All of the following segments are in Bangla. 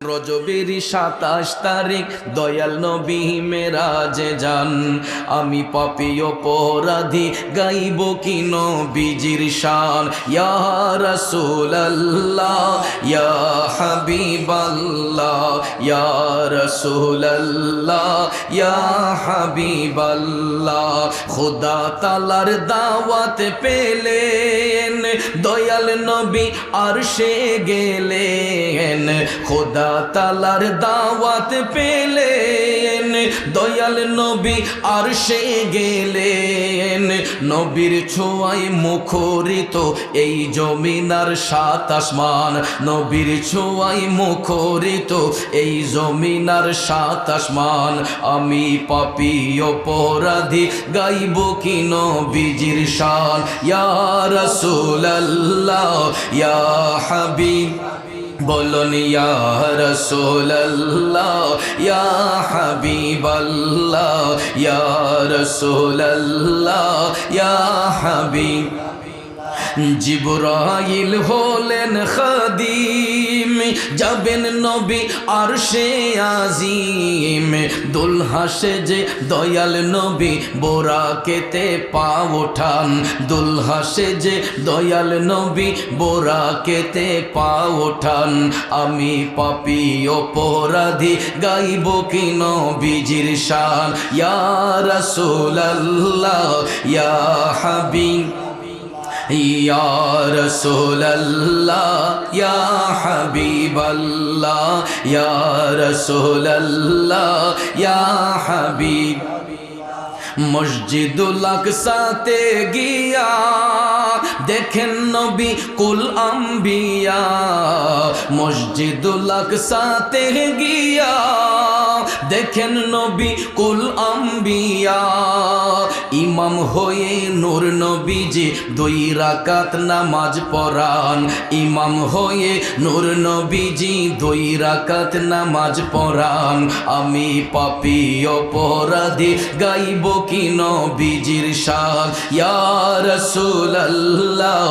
রজবের 27 তারিখ দয়াল নবী মেরাজে যান। আমি পাপী অপরাধী গাইব কি নবীজির শান। ইয়া রাসূলুল্লাহ ইয়া হাবিবাল্লাহ ইয়া রাসূলুল্লাহ ইয়া হাবিবাল্লাহ। খোদা তাআলার দাওয়াত পেলেন দয়াল নবী আরশে গেলেন। খোদা তাআলার দাওয়াত পেলেন দয়াল নবী আরশে গেলেন। নবীর ছোঁয়ায় মুখরিত এই জমিন আর 7 আসমান। নবীর ছোঁয়ায় মুখরিত এই জমিন আর 7 আসমান। আমি পাপী অপরাধী গাইব কি নবীজির শান। ইয়া রাসূলুল্লাহ ইয়া হাবিব বলুন ইয়া রাসূলুল্লাহ ইয়া হাবিবাল্লাহ ইয়া রাসূলুল্লাহ ইয়া হাবিব। জিবরাইল হলেন খাদিম যাবেন নবী আরশে আজিম। দুলহা সেজে দয়াল নবী বোরাকেতে পা ওঠান। দুলহা সেজে দয়াল নবী বোরাকেতে পা ওঠান। আমি পাপী অপরাধী গাইব কি নবীজির শান। ইয়া রাসূলুল্লাহ ইয়া হাবিব ইয়া রাসূলুল্লাহ ইয়া হাবিবাল্লাহ ইয়া রাসূলুল্লাহ ইয়া হাবিব। মসজিদুল আকসাতে গিয়া দেখেন নবী কুল আম্বিয়া। মসজিদুল আকসাতে গিয়া দেখেন নবী কুল আম্বিয়া। ইমাম হয়ে নূর নবীজি 2 রাকাত নামাজ পড়ান। ইমাম হয়ে নূর নবীজি 2 রাকাত নামাজ পড়ান। আমি পাপী অপরাধী গাইব কি নবীজির শান। ইয়া রাসূলুল্লাহ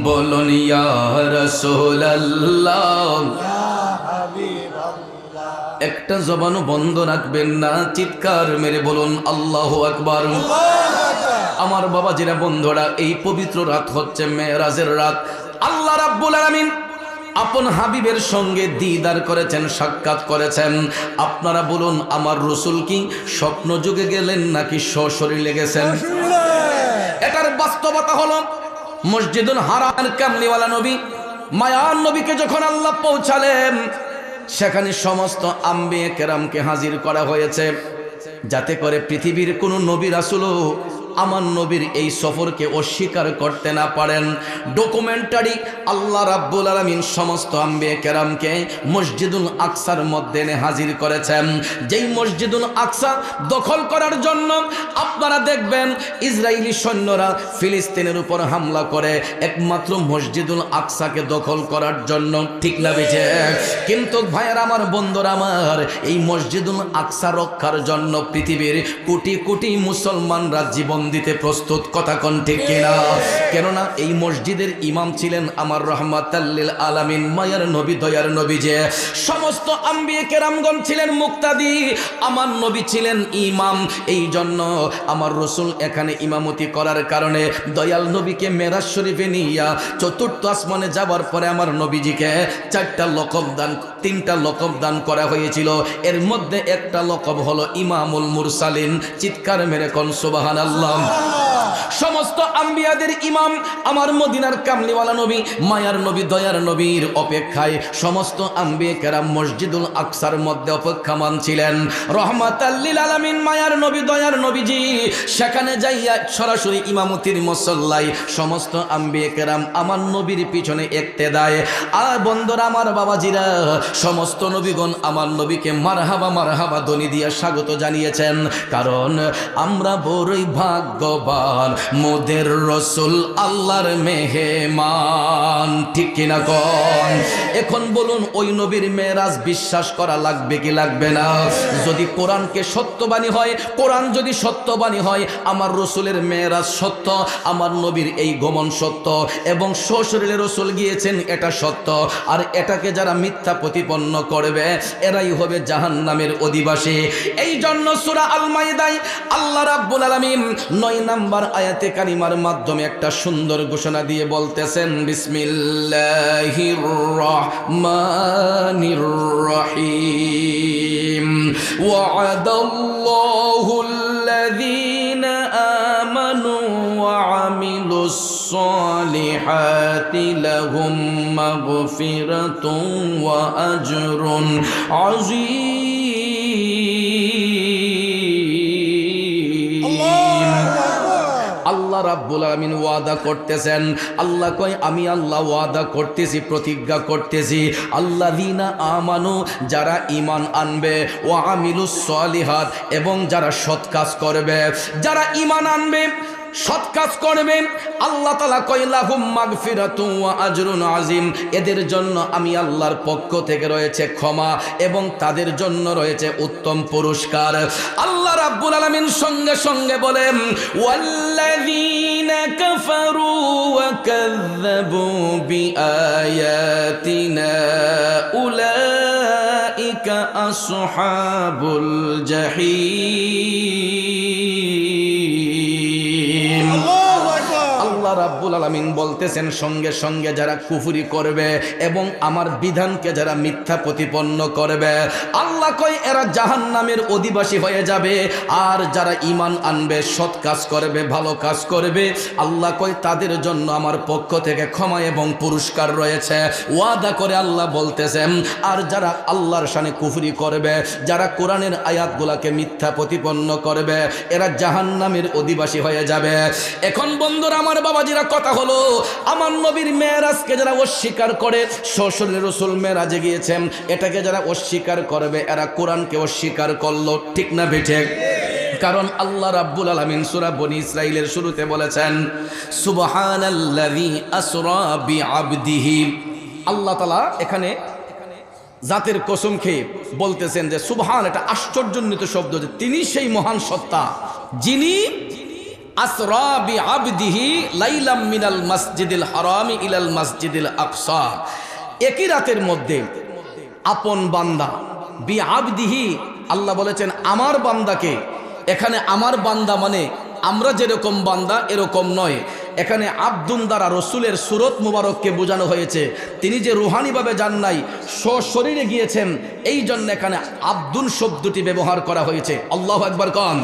বলুন ইয়া রাসূলুল্লাহ। একটা জবানও বন্ধ রাখবেন না, চিৎকার মেরে বলুন আল্লাহু আকবার। আমার বাবাজিরা বন্ধুরা, এই পবিত্র রাত হচ্ছে মেরাজের রাত। আল্লাহ রাব্বুল আলামিন আপন হাবিবের সঙ্গে দিদার করেছেন, সাক্ষাৎ করেছেন। আপনারা বলুন আমার রাসূল কি স্বপ্ন যুগে গেলেন নাকি সশরীরে গেছেন? এটার বাস্তবতা হলো মসজিদুল হারামের কামলিওয়ালা নবী মায়ার নবীকে যখন আল্লাহ পৌঁছালেন, সেখানে সমস্ত আম্বিয়ে কেরামকে হাজির করা হয়েছে, যাতে করে পৃথিবীর কোনো নবী রাসূলও আমার নবীর এই সফরকে অস্বীকার করতে না পারেন। ডকুমেন্টারি আল্লাহ রাব্বুল আলামিন সমস্ত আম্বিয়ে কেরামকে মসজিদুল আকসার মধ্যে এনে হাজির করেছেন। যেই মসজিদুল আকসা দখল করার জন্য আপনারা দেখবেন ইসরায়েলি সৈন্যরা ফিলিস্তিনের উপর হামলা করে একমাত্র মসজিদুল আকসাকে দখল করার জন্য, ঠিক না বেঠে? কিন্তু ভাইয়ের আমার, বন্ধুরা আমার, এই মসজিদুল আকসা রক্ষার জন্য পৃথিবীর কোটি কোটি মুসলমানরা জীবন দিতে প্রস্তুত। কথা কোন ঠিক কিনা? কেননা এই মসজিদের ইমাম ছিলেন আমার রাহমাতাল লিল আলামিন মায়ার নবী, দয়ার নবী। যে সমস্ত আম্বিয়ে কেরামগণ ছিলেন মুক্তাদি, আমার নবী ছিলেন ইমাম। এই জন্য আমার রাসূল এখানে ইমামতি করার কারণে দয়াল নবীকে মেরাজ শরীফে নিয়া 4th আসমানে যাবার পরে আমার নবীজিকে 4টা লকব দান, 3টা লকব দান করা হয়েছিল। এর মধ্যে একটা লকব হলো ইমামুল মুরসালিন। চিৎকার মেরে কোন সুবহানাল্লাহ। সমস্ত আম্বিয়াদের ইমাম আমার মদিনার কামলিওয়ালা নবী, মায়ার নবী, দয়ার নবীর অপেক্ষায় সমস্ত আম্বিয়ে কেরাম মসজিদুল আকসার মধ্যে অপেক্ষমান ছিলেন। রহমাতাল লিল আলামিন মায়ার নবী, দয়ার নবীজি সেখানে যাইয়া সরাসরি ইমামতির মুসল্লায় সমস্ত আম্বিয়ে কেরাম আমার নবীর পিছনে ইক্তেদায়। আর বন্ধুরা আমার, বাবাজিরা, সমস্ত নবীগণ আমার নবীকে মারহাবা মারহাবা ধ্বনি দিয়ে স্বাগত জানিয়েছেন। কারণ আমরা বড়ই ভাগ্যবান, মোদের রসুল আল্লাহর মেহমান, ঠিক কিনা কোন? এখন বলুন ওই নবীর মেরাজ বিশ্বাস করা লাগবে কি লাগবে না? যদি কোরআনকে সত্যবাণী হয়, কোরআন যদি সত্যবাণী হয়, আমার রসুলের মেরাজ সত্য, আমার নবীর এই গমন সত্য, এবং সশরীরে রসুল গিয়েছেন এটা সত্য, আর এটাকে যারা মিথ্যা প্রতিপন্ন করবে এরাই হবে জাহান্নামের অধিবাসী। এই জন্য সূরা আল মাইদায় আল্লাহ রাব্বুল আলামিন 9 নম্বর আয়াতে কারিমার মাধ্যমে একটা সুন্দর ঘোষণা দিয়ে বলতেছেন, বিসমিল্লাহির রহমানির রহিম, ওয়া'দাল্লাহুল্লাযীনা আমানু ওয়া আমিলুস সালিহাতি লাহুম মাগফিরাতুন ওয়া আজরুন আযীম। আল্লাহ রাব্বুল আলামিন ওয়াদা করতেছেন, আল্লাহ কয় আমি আল্লাহ ওয়াদা করতেছি, প্রতিজ্ঞা করতেছি, আল্লাযীনা আমানু, যারা ঈমান আনবে, ওয়া আমিলুস সালিহাত, এবং যারা সৎ কাজ করবে, যারা ঈমান আনবে সৎ কাজ করবে, আল্লাহ তাআলা কয় লাহুম মাগফিরাতুন ওয়া আজরুন আযীম, এদের জন্য আমি আল্লাহর পক্ষ থেকে রয়েছে ক্ষমা এবং তাদের জন্য রয়েছে উত্তম পুরস্কার। আল্লাহ রাব্বুল আলামিন সঙ্গে সঙ্গে বলেন, ওয়াল্লাযীনা কাফারু ওয়া কাযযাবু বিআয়াতিনা উলাইকা আসহাবুল জাহিম। আল্লাহ রাব্বুল আলামিন বলতেছেন, সঙ্গে সঙ্গে যারা কুফরি করবে এবং আমার বিধানকে যারা মিথ্যা প্রতিপন্ন করবে, আল্লাহ কয় এরা জাহান্নামের অধিবাসী হয়ে যাবে। আর যারা ঈমান আনবে, সৎ কাজ করবে, ভালো কাজ করবে, আল্লাহ কয় তাদের জন্য আমার পক্ষ থেকে ক্ষমা এবং পুরস্কার রয়েছে। ওয়াদা করে আল্লাহ বলতেছেন, আর যারা আল্লাহর শানে কুফরি করবে, যারা কোরআনের আয়াতগুলোকে মিথ্যা প্রতিপন্ন করবে, এরা জাহান্নামের অধিবাসী হয়ে যাবে। এখন বন্ধুরা আমার, বাবাজিরা, কথা হলো, আমার নবীর মেরাজকে যারা অস্বীকার করে, সশরীরে রাসূল মেরাজে গিয়েছেন, এটাকে যারা অস্বীকার করবে, এরা কোরআনকে অস্বীকার করলো, ঠিক না বেঠিক? কারণ আল্লাহ রাব্বুল আলামিন সূরা বনী ইসরাঈলের শুরুতে বলেছেন, সুবহানাল্লাযী আসরা বিআবদিহি। আল্লাহ তাআলা এখানে জাতের কসম খেয়ে বলতেছেন যে সুবহান, এটা আশ্চর্যান্বিত শব্দ, যে তিনি সেই মহান সত্তা যিনি আসরা বিআবদিহি লাইলাম মিনাল মাসজিদিল হারামি ইলাল মাসজিদিল আকসা, একই রাতের মধ্যে আপন বান্দা, বিআবদিহি, আল্লাহ বলেছেন আমার বান্দাকে। এখানে আমার বান্দা মানে আমরা যেরকম বান্দা এরকম নয়, এখানে আব্দুন দ্বারা রসুলের সুরত মুবারককে বোঝানো হয়েছে। তিনি যে রুহানিভাবে যান নাই, সশরীরে গিয়েছেন, এই জন্য এখানে আব্দুন শব্দটি ব্যবহার করা হয়েছে। আল্লাহু আকবার কন।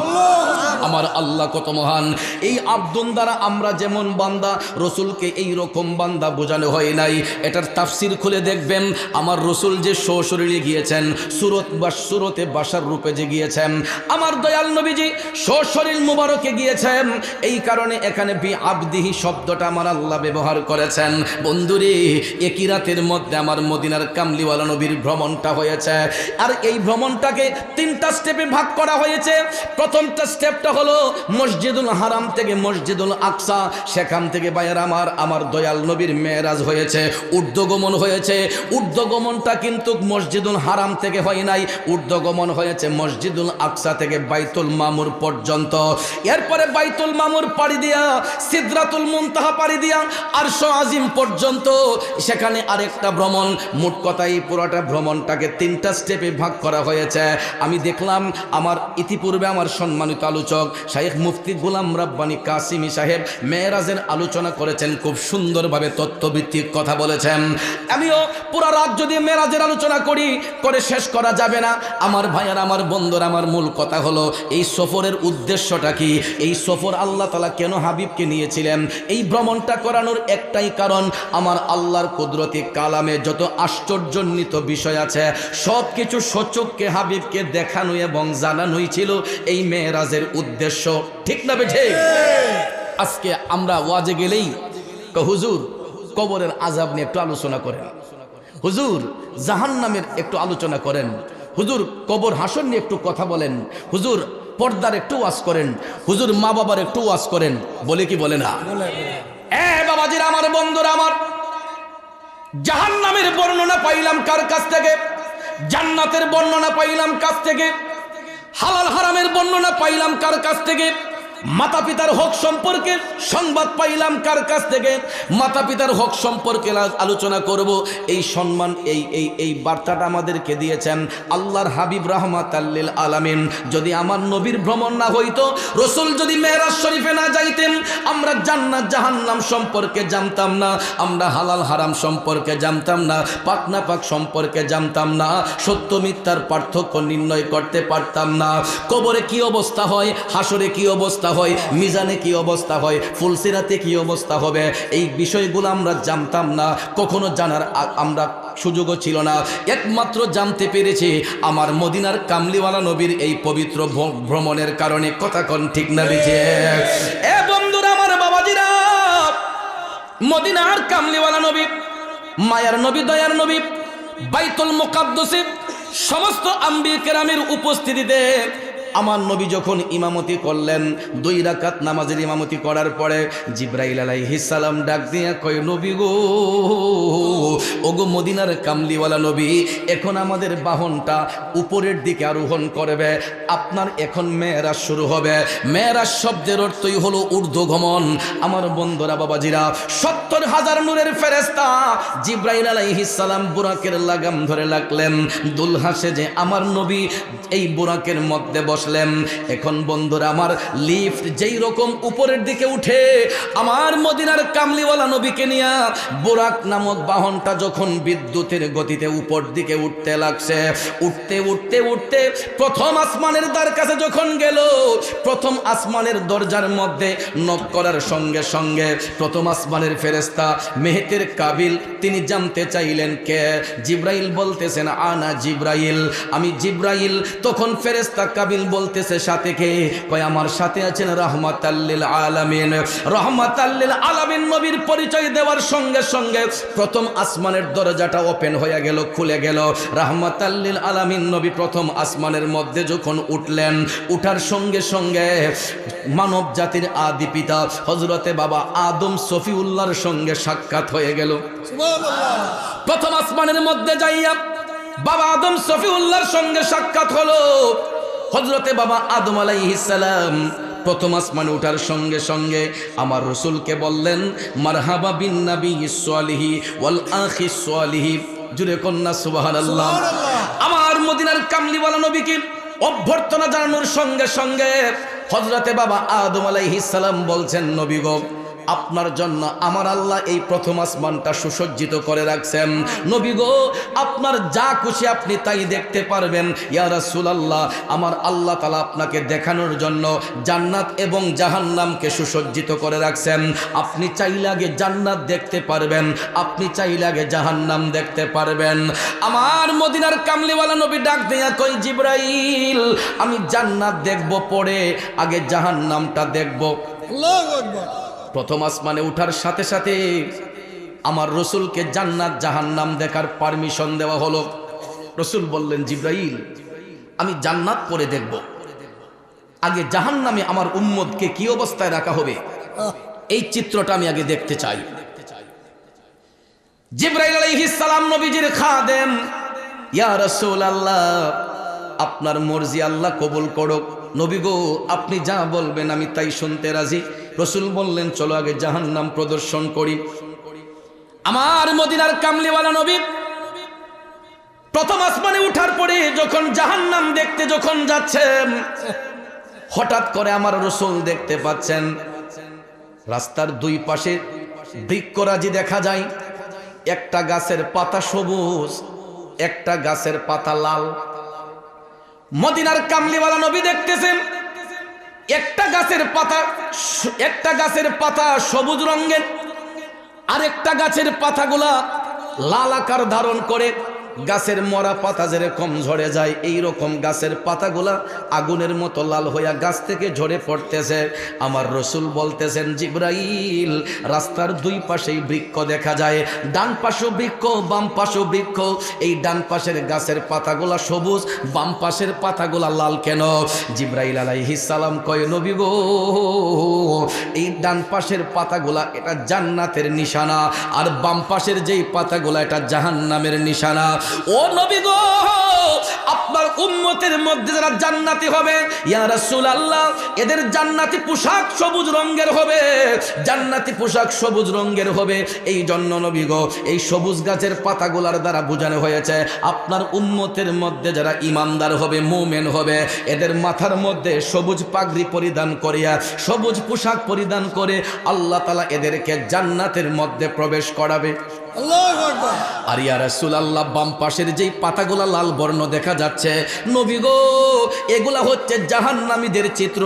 আমার আল্লাহ কত মহান। এই আব্দুন দ্বারা আমরা যেমন বান্দা, রসুলকে এই রকম বান্দা বোঝানো হয় নাই। এটার তাফসির খুলে দেখবেন, আমার রসুল যে সশরীরে গিয়েছেন, সুরতে বাসার রূপে যে গিয়েছেন, আমার দয়াল নবীজি সশরীর মুবারকে গিয়েছেন, এই কারণে এখানে বিআবদিহি শব্দটা আমার আল্লাহ ব্যবহার করেছেন। বন্ধুরে, একই রাতের মধ্যে আমার মদিনার কামলিওয়ালা নবীর ভ্রমণটা হয়েছে, আর এই ভ্রমণটাকে 3টা স্টেপে ভাগ করা হয়েছে। প্রথমটা স্টেপটা হলো মসজিদুল হারাম থেকে মসজিদুল আকসা, সেখান থেকে বাইরে আমার দয়াল নবীর মেরাজ হয়েছে, ঊর্ধ্বগমন হয়েছে। ঊর্ধ্বগমনটা কিন্তু মসজিদুল হারাম থেকে হয় নাই, ঊর্ধ্বগমন হয়েছে মসজিদুল আকসা থেকে বাইতুল মামুর পর্যন্ত। এরপরে বাইতুল মামুর পাড়ি দিয়া, সিদরাতুল মুনতাহা পাড়ি দিয়া, আরশ আজিম পর্যন্ত, সেখানে আরেকটা ভ্রমণ। মোট কথা এই পুরোটা ভ্রমণটাকে 3টা স্টেপে ভাগ করা হয়েছে। আমি দেখলাম আমার ইতিপূর্বে আমার সম্মানিত আলোচক শাইখ মুফতি গোলাম রাব্বানী কাসিমি সাহেব মেরাজের আলোচনা করেছেন, খুব সুন্দরভাবে তত্ত্বভিত্তিক কথা বলেছেন। আমিও পুরো রাত যদি মেরাজের আলোচনা করে শেষ করা যাবে না। আমার ভাইয়ার, আমার বন্ধুরা, আমার মূল কথা হলো এই সফরের উদ্দেশ্যটা কি, এই সফর আল্লাহ তাআলা কেন হাবিবকে নিয়েছিলেন? এই ভ্রমণটা করানোর একটাই কারণ, আমার আল্লাহর কুদরতি কালামে যত আশ্চর্যান্বিত বিষয় আছে সব কিছু সচক্ষে হাবিবকে দেখানো এবং জানানোই ছিল এই মেরাজের উদ্দেশ্য, ঠিক না বেঠে? আজকে আমরা ওয়াজে গেলেই হুজুর কবরের আযাব নিয়ে একটু আলোচনা করেন, হুজুর জাহান্নামের একটু আলোচনা করেন, হুজুর কবর হাসর নিয়ে একটু কথা বলেন, হুজুর পর্দার একটু ওয়াজ করেন, হুজুর মা বাবার একটু ওয়াজ করেন, বলে কি বলে না? বাবাজিরা আমার, বন্ধুরা আমার, জাহান্নামের বর্ণনা পাইলাম কার কাছ থেকে? জান্নাতের বর্ণনা পাইলাম কাছ থেকে? হালাল হারামের বর্ণনা পাইলাম কার কাছ থেকে? মাতা পিতার হক সম্পর্কে সংবাদ পাইলাম কার কাছ থেকে? মাতা পিতার হক সম্পর্কে আলোচনা করব। এই সম্মান, এই বার্তাটা আমাদেরকে দিয়েছেন আল্লাহর হাবিব রাহমাতাল লিল আলামিন। যদি আমার নবীর ভ্রমণ না হইতো, রসুল যদি মেরাজ শরীফে না যাইতেন, আমরা জান্নাত জাহান্নাম সম্পর্কে জানতাম না, আমরা হালাল হারাম সম্পর্কে জানতাম না, পাক না পাক সম্পর্কে জানতাম না, সত্য মিথ্যার পার্থক্য নির্ণয় করতে পারতাম না। কবরে কি অবস্থা হয়, হাসরে কি অবস্থা হয়, মিজানে কি অবস্থা হয়, ফুলসিরাতে কি অবস্থা হবে, এই বিষয়গুলো আমরা জানতাম না, কখনো জানার আমরা সুযোগও ছিল না। একমাত্র জানতে পেরেছি আমার মদিনার কামলিওয়ালা নবীর এই পবিত্র ভ্রমণের কারণে। কথা কোন ঠিক না বেজে? বন্ধুরা আমার, বাবাজিরা, মদিনার কামলিওয়ালা নবী, মায়ার নবী, দয়ার নবী, বাইতুল মুকাদ্দাসে সমস্ত আম্বিয়া কেরামের উপস্থিতিতে আমার নবী যখন ইমামতি করলেন, 2 রাকাত নামাজের ইমামতি করার পরে জিবরাইল আলাইহিস সালাম ডাক দিয়া কয়, নবী গো, ওগো মদিনার কামলিওয়ালা নবী, এখন আমাদের বাহনটা উপরের দিকে আরোহণ করবে, আপনার এখন মেরাজ শুরু হবে। মেরাজ শব্দের অর্থই হলো ঊর্ধ্বগমন। আমার বন্ধুরা, বাবাজিরা, 70,000 নূরের ফেরেশতা জিবরাইল আলাইহিস সালাম বুরাকের লাগাম ধরে রাখলেন, দুলহা সেজে আমার নবী এই বুরাকের মধ্যে বসলেন। এখন বন্ধুরা আমার, লিফট যেই রকম উপরের দিকে উঠে, আমার মদিনার কামলিওয়ালা নবীকে নিয়ে বুরাক নামক বাহনটা যখন বিদ্যুতের গতিতে উপর দিকে উঠতে লাগছে, উঠতে উঠতে উঠতে প্রথম আসমানের দ্বার কাছে যখন গেল, প্রথম আসমানের দরজার মধ্যে নক করার সঙ্গে সঙ্গে প্রথম আসমানের ফেরেশতা মেহেতের কাবিল তিনি জানতে চাইলেন কে? জিবরাইল বলতেছেন, আনা জিবরাইল, আমি জিবরাইল। তখন ফেরেশতা কাবিল বলতেছে, সাথে কে? কয়, আমার সাথে আছেন রাহমাতাল লিল আলামিন। রাহমাতাল লিল আলামিন নবীর পরিচয় দেওয়ার সঙ্গে সঙ্গে প্রথম আসমানের দরজাটা ওপেন হয়ে গেল, খুলে গেল। রাহমাতাল লিল আলামিন নবী প্রথম আসমানের মধ্যে যখন উঠলেন, উঠার সঙ্গে সঙ্গে মানব জাতির আদি পিতা হযরতে বাবা আদম সফিউল্লাহর সঙ্গে সাক্ষাৎ হয়ে গেল। সুবহানাল্লাহ। প্রথম আসমানের মধ্যে যাইয়া বাবা আদম সফিউল্লাহর সঙ্গে সাক্ষাৎ হলো। হযরতে বাবা আদম আলাইহিস সালাম প্রথম আসমানে ওঠার সঙ্গে সঙ্গে আমার রাসূলকে বললেন, মারহাবা বিন নাবিয়্যিস সালিহি ওয়াল আখিস সালিহি। জুরে কন্যা সুবহানাল্লাহ। আমার মদিনার কামলিওয়ালা নবীকে অভ্যর্থনা জানানোর সঙ্গে সঙ্গে হযরতে বাবা আদম আলাইহিস সালাম বলছেন, নবী গো, আপনার জন্য আমার আল্লাহ এই প্রথম আসমানটা সুসজ্জিত করে রাখছেন। নবী গো, আপনার যা খুশি আপনি তাই দেখতে পারবেন। ইয়া রাসূলুল্লাহ, আমার আল্লাহ তাআলা আপনাকে দেখানোর জন্য জান্নাত এবং জাহান্নামকে সুসজ্জিত করে রাখছেন। আপনি চাইলে আগে জান্নাত দেখতে পারবেন, আপনি চাইলে আগে জাহান্নাম দেখতে পারবেন। আমার মদিনার কামলিওয়ালা নবী ডাক দিয়া কই, জিবরাইল, আমি জান্নাত দেখব পরে, আগে জাহান্নামটা দেখব। আল্লাহু আকবার। প্রথম আসমানে উঠার সাথে সাথে আমার রসুলকে জান্নাত জাহান্নাম দেখার পারমিশন দেওয়া হলো। রসুল বললেন, জিবরাইল, আমি জান্নাত পরে দেখব, আগে জাহান্নামে আমার উম্মতকে কি অবস্থায় রাখা হবে এই চিত্রটা আমি আগে দেখতে চাই। জিবরাইল আলাইহিস সালাম নবীজির খাদেম, ইয়া রাসূলুল্লাহ, আপনার মর্জি আল্লাহ কবুল করুক। নবী গো, আপনি যা বলবেন আমি তাই শুনতে রাজি। রসুল বললেন, চলো আগে জাহান্নাম প্রদর্শন করি। আমার মদিনার কামলিওয়ালা নবী প্রথম আসমানে উঠার পরে যখন জাহান্নাম দেখতে যখন যাচ্ছেন, হঠাৎ করে আমার রসুল দেখতে পাচ্ছেন রাস্তার 2 পাশে বৃক্ষরাজি দেখা যায়। একটা গাছের পাতা সবুজ, একটা গাছের পাতা লাল। মদিনার কামলিওয়ালা নবী দেখতেছেন একটা গাছের পাতা সবুজ রঙের, আর একটা গাছের পাতাগুলা লাল আকার ধারণ করে গাছের মরা পাতা যেরকম ঝরে যায়, এই রকম গাছের পাতাগুলা আগুনের মতো লাল হইয়া গাছ থেকে ঝরে পড়তেছে। আমার রসুল বলতেছেন, জিবরাইল, রাস্তার দুই পাশেই বৃক্ষ দেখা যায়, ডান পাশে বৃক্ষ, বাম পাশে বৃক্ষ। এই ডান পাশের গাছের পাতাগুলা সবুজ, বাম পাশের পাতাগুলা লাল কেন? জিবরাইল আলাইহিস সালাম কয়, নবী গো, এই ডান পাশের পাতাগুলা এটা জান্নাতের নিশানা, আর বাম পাশের যেই পাতাগুলা এটা জাহান্নামের নিশানা। ও নবী গো, আপনার উম্মতের মধ্যে যারা জান্নাতি হবে, ইয়া রাসূলুল্লাহ, এদের জান্নাতি পোশাক সবুজ রঙের হবে, জান্নাতি পোশাক সবুজ রঙের হবে। এই জন্য নবী গো, এই সবুজ গাছের পাতাগুলার দ্বারা বোঝানো হয়েছে আপনার উম্মতের মধ্যে যারা ইমানদার হবে, মুমিন হবে, এদের মাথার মধ্যে সবুজ পাগড়ি পরিধান করিয়া সবুজ পোশাক পরিধান করে আল্লাহ তাআলা এদেরকে জান্নাতের মধ্যে প্রবেশ করাবে। আল্লাহু আকবার। আর ইয়া রাসূলুল্লাহ, বাম পাশের যেই পাতাগুলা লাল বর্ণ দেখা যাচ্ছে, নবী গো, এগুলা হচ্ছে জাহান্নামীদের চিত্র।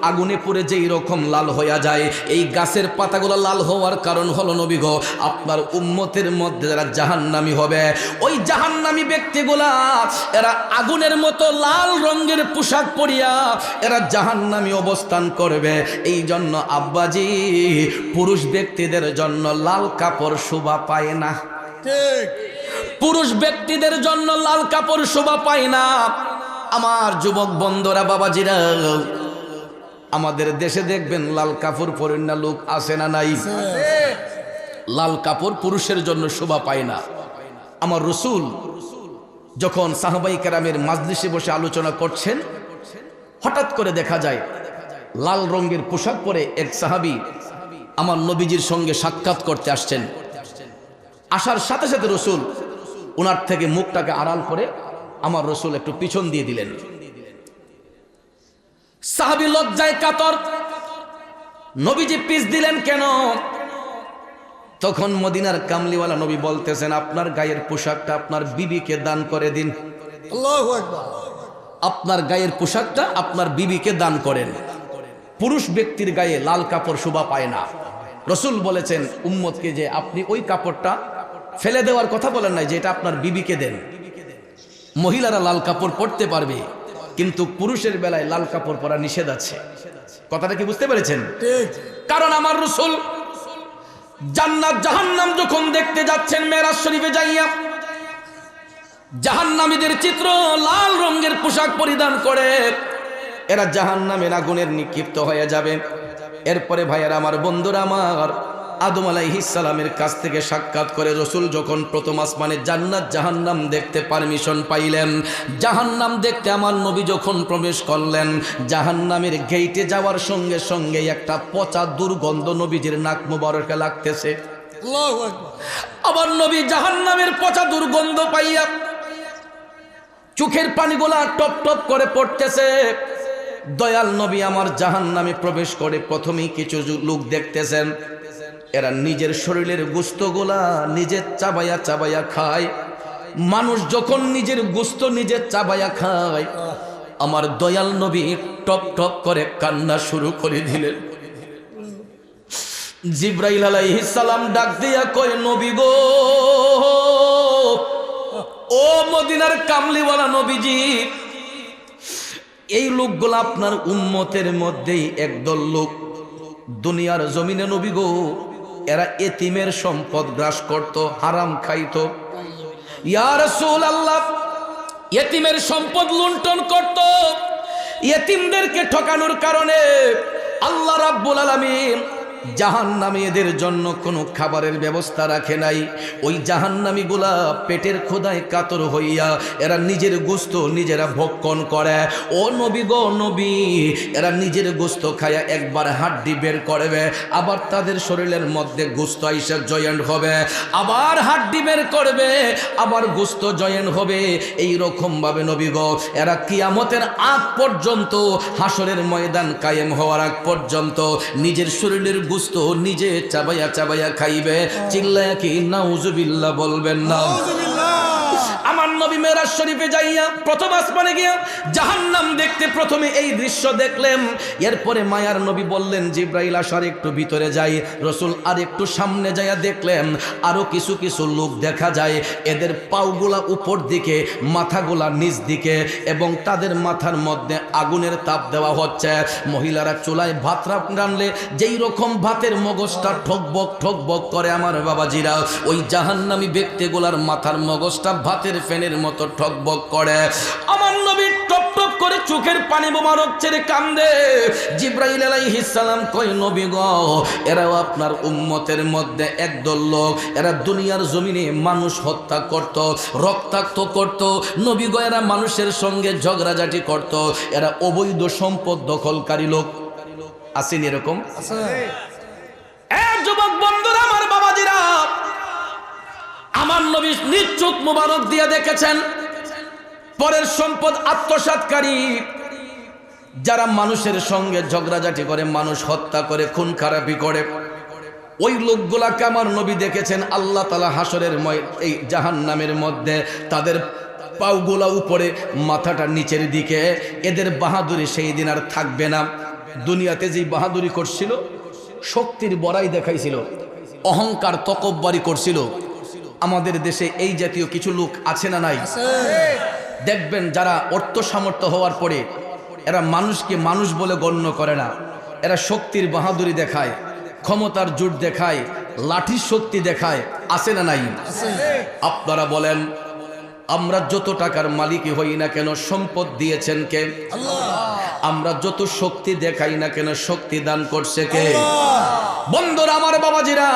আগুনে পুড়ে যেই রকম লাল হইয়া যায়, এই গাছের পাতাগুলা লাল হওয়ার কারণ হলো নবী গো, আপনার উম্মতের মধ্যে যারা জাহান্নামী হবে, ওই জাহান্নামী ব্যক্তিগুলা এরা আগুনের মতো লাল রঙের পোশাক পরিয়া এরা জাহান্নামী অবস্থান করবে। এই জন্য আব্বাজি, পুরুষ ব্যক্তিদের জন্য লাল কাপড় শোভা পায় না। ঠিক, পুরুষ ব্যক্তিদের জন্য লাল কাপড় শোভা পায় না। আমার যুবক বন্ধুরা, বাবাজিরা, আমাদের দেশে দেখবেন লাল কাপড় পরেন না লোক আছে না নাই? লাল কাপড় পুরুষের জন্য শোভা পায় না। আমার রসুল যখন সাহাবাই কেরামের মাজলিসে বসে আলোচনা করছেন, হঠাৎ করে দেখা যায় লাল রঙের পোশাক পরে এক সাহাবী আমার নবীজির সঙ্গে সাক্ষাৎ করতে আসছেন। আসার সাথে সাথে রসুল ওনার থেকে মুখটাকে আড়াল করে আমার রসুল একটু পিছন দিয়ে দিলেন। সাহাবী লজ্জায় কাতর, নবীজি পিছ দিলেন কেন? তখন মদিনার কামলিওয়ালা নবী বলতেছেন, আপনার গায়ের পোশাকটা আপনার বিবিকে দান করে দিন। আল্লাহু আকবার। আপনার গায়ের পোশাকটা আপনার বিবিকে দান করেন। পুরুষ ব্যক্তির গায়ে লাল কাপড় শোভা পায় না। রসুল বলেছেন উম্মতকে যে আপনি ওই কাপড়টা ফেলে দেওয়ার কথা বলেন নাই, যে এটা আপনার বিবিকে দেন। মহিলারা লাল কাপড় পরতে পারবে, কিন্তু পুরুষের বেলায় লাল কাপড় পরা নিষেধ আছে। কথাটা কি বুঝতে পেরেছেন? কারণ আমার রসুল জান্নাত জাহান্নাম যখন দেখতে যাচ্ছেন মেরাজ শরীফে যাইয়া, জাহান্নামীদের চিত্র লাল রঙের পোশাক পরিধান করে এরা জাহান্নামের আগুনের নিক্ষিপ্ত হয়ে যাবে। এরপরে ভাইয়েরা আমার, বন্ধুরা আমার, আদম আলাইহিস সালামের কাছ থেকে সাক্ষাৎ করে রসুল যখন প্রথম আসমানে জান্নাত জাহান্নাম দেখতে পারমিশন পাইলেন, জাহান্নাম দেখতে আমার নবী যখন প্রবেশ করলেন, জাহান্নামের গেইটে যাওয়ার সঙ্গে সঙ্গে একটা পচা দুর্গন্ধ নবীজির নাক মুবারকে লাগতেছে। আল্লাহু আকবার। আবার নবী জাহান্নামের পচা দুর্গন্ধ পাইয়া চোখের পানিগুলা টপ টপ করে পড়তেছে। দয়াল নবী আমার জাহান্নামে প্রবেশ করে প্রথমেই কিছু লোক দেখতেছেন, এরা নিজের শরীরের গোশতগুলা নিজে চাবায়া চাবায়া খায়। মানুষ যখন নিজের গোশত নিজে চাবায়া খায়, আমার দয়াল নবী টপ টপ করে কান্না শুরু করে দিলেন। জিবরাইল আলাইহিস সালাম ডাক দিয়া কয়, নবী গো, ও মদিনার কামলিওয়ালা নবীজি, এই লোকগুলো আপনার উম্মতের মধ্যেই একদল লোক দুনিয়ার জমিনে নবী গো, এরা এতিমের সম্পদ গ্রাস করত, হারাম খাইত। ইয়া রাসূলুল্লাহ, এতিমের সম্পদ লুণ্ঠন করত। এতিমদেরকে ঠকানোর কারণে আল্লাহ রাব্বুল আলামিন জাহান্নামীদের জন্য কোনো খাবারের ব্যবস্থা রাখে নাই। ওই জাহান্নামীগুলা পেটের ক্ষুধায় কাতর হইয়া এরা নিজের গোশত নিজেরা ভক্ষণ করে। ও নবী গো নবী, এরা নিজের গোশত খায়া একবার হাড্ডি বের করবে, আবার তাদের শরীরের মধ্যে গোশত আইসা জয়েন্ট হবে, আবার হাড্ডি বের করবে, আবার গোশত জয়েন্ট হবে। এই রকম ভাবে নবী গো, এরা কিয়ামতের আগ পর্যন্ত, হাসরের ময়দান কায়েম হওয়ার আগ পর্যন্ত নিজের শরীরের গোশত নিজে চাবায়া চাবায়া খাইবে। চিল্লায়া কি নাউজুবিল্লাহ বলবেন না? আমার নবী মেরাজ শরীফে যাইয়া প্রথম আসমানে গিয়া জাহান্নাম দেখতে প্রথমে এই দৃশ্য দেখলেন। এরপরে মায়ার নবী বললেন জিব্রাইল আসার একটু ভিতরে যাই। রসুল আর একটু সামনে যাইয়া দেখলেন আরো কিছু কিছু লোক দেখা যায়, এদের পাওগুলা উপর দিকে, মাথাগুলা নিচ দিকে, এবং তাদের মাথার মধ্যে আগুনের তাপ দেওয়া হচ্ছে। মহিলারা চুলায় ভাত রান্নলে যেই রকম ভাতের মগজটা ঠকবক ঠকবক করে আমার বাবাজিরা, ওই জাহান্নামী ব্যক্তিগুলার মাথার মগজটা ভাতের ফেনের মতো ঠকবক করে। আমার নবী টপ টপ করে চোখের পানি মোবারক ছেড়ে কান্দে। জিব্রাইল আলাইহিস সালাম কই নবী গো, এরাও আপনার উম্মতের মধ্যে একদল লোক, এরা দুনিয়ার জমিনে মানুষ হত্যা করত, রক্তাক্ত করত। নবী গো, এরা মানুষের সঙ্গে ঝগড়াঝাটি করত, এরা অবৈধ সম্পদ দখলকারী লোক। আসেন এরকম? যুবক বন্ধুরা, আমার বাবাজিরা, আমার নবী নিজ চোখ মুবারক দিয়ে দেখেছেন পরের সম্পদ আত্মসাৎকারী, যারা মানুষের সঙ্গে ঝগড়াঝাটি করে, মানুষ হত্যা করে, খুন খারাপি করে, ওই লোকগুলাকে আমার নবী দেখেছেন। আল্লাহ তাআলা হাসরের এই জাহান্নামের মধ্যে তাদের পাওগুলা উপরে, মাথাটা নিচের দিকে, এদের বাহাদুরি সেই দিন আর থাকবে না। দুনিয়াতে যে বাহাদুরি করছিল, শক্তির বড়াই দেখাইছিল, অহংকার তকব্বরি করছিল, আমাদের দেশে এই জাতীয় কিছু লোক আছে না নাই? দেখবেন যারা অর্থ সামর্থ্য হওয়ার পরে এরা মানুষকে মানুষ বলে গণ্য করে না, এরা শক্তির বাহাদুরি দেখায়, ক্ষমতার জোর দেখায়, লাঠির শক্তি দেখায়। আছে না নাই? আপনারা বলেন, আমরা যত টাকার মালিকই হই না কেন, সম্পদ দিয়েছেন কে? আমরা যত শক্তি দেখাই না কেন, শক্তি দান করছে কে? বন্ধুরা, আমার বাবাজিরা,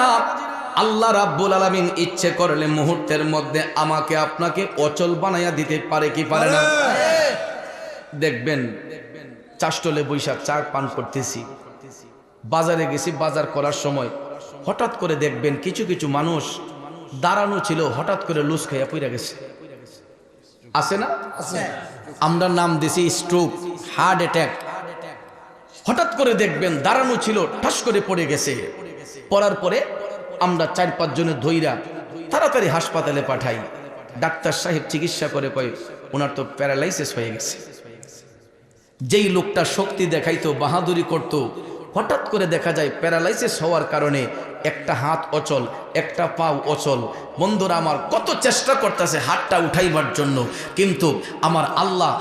আল্লাহ রাব্বুল আলামিন ইচ্ছে করলে মুহূর্তের মধ্যে আমাকে আপনাকে অচল বানাইয়া দিতে পারে কি পারে না? দেখবেন চাষটলে বৈশাখ চা পান করতেছি, বাজারে গেছি, বাজার করার সময় হঠাৎ করে দেখবেন কিছু কিছু মানুষ দাঁড়ানো ছিল, হঠাৎ করে লুজ খাইয়া পইরা গেছে। আছে না? আমরা নাম দিছি স্ট্রোক, হার্ট অ্যাটাক। হঠাৎ করে দেখবেন দাঁড়ানো ছিল, ঠাস করে পড়ে গেছে। পড়ার পরে আমরা 4-5 জনের ধইরা তাড়াতাড়ি হাসপাতালে পাঠাই। ডাক্তার সাহেব চিকিৎসা করে কয় ওনার তো প্যারালাইসিস হয়ে গেছে। যেই লোকটা শক্তি দেখাইতো, বাহাদুরি করত, হঠাৎ করে দেখা যায় প্যারালাইসিস হওয়ার কারণে একটা হাত অচল, একটা পাও অচল। বন্ধুরা আমার, কত চেষ্টা করতেছে হাতটা উঠাইবার জন্য, কিন্তু আমার আল্লাহ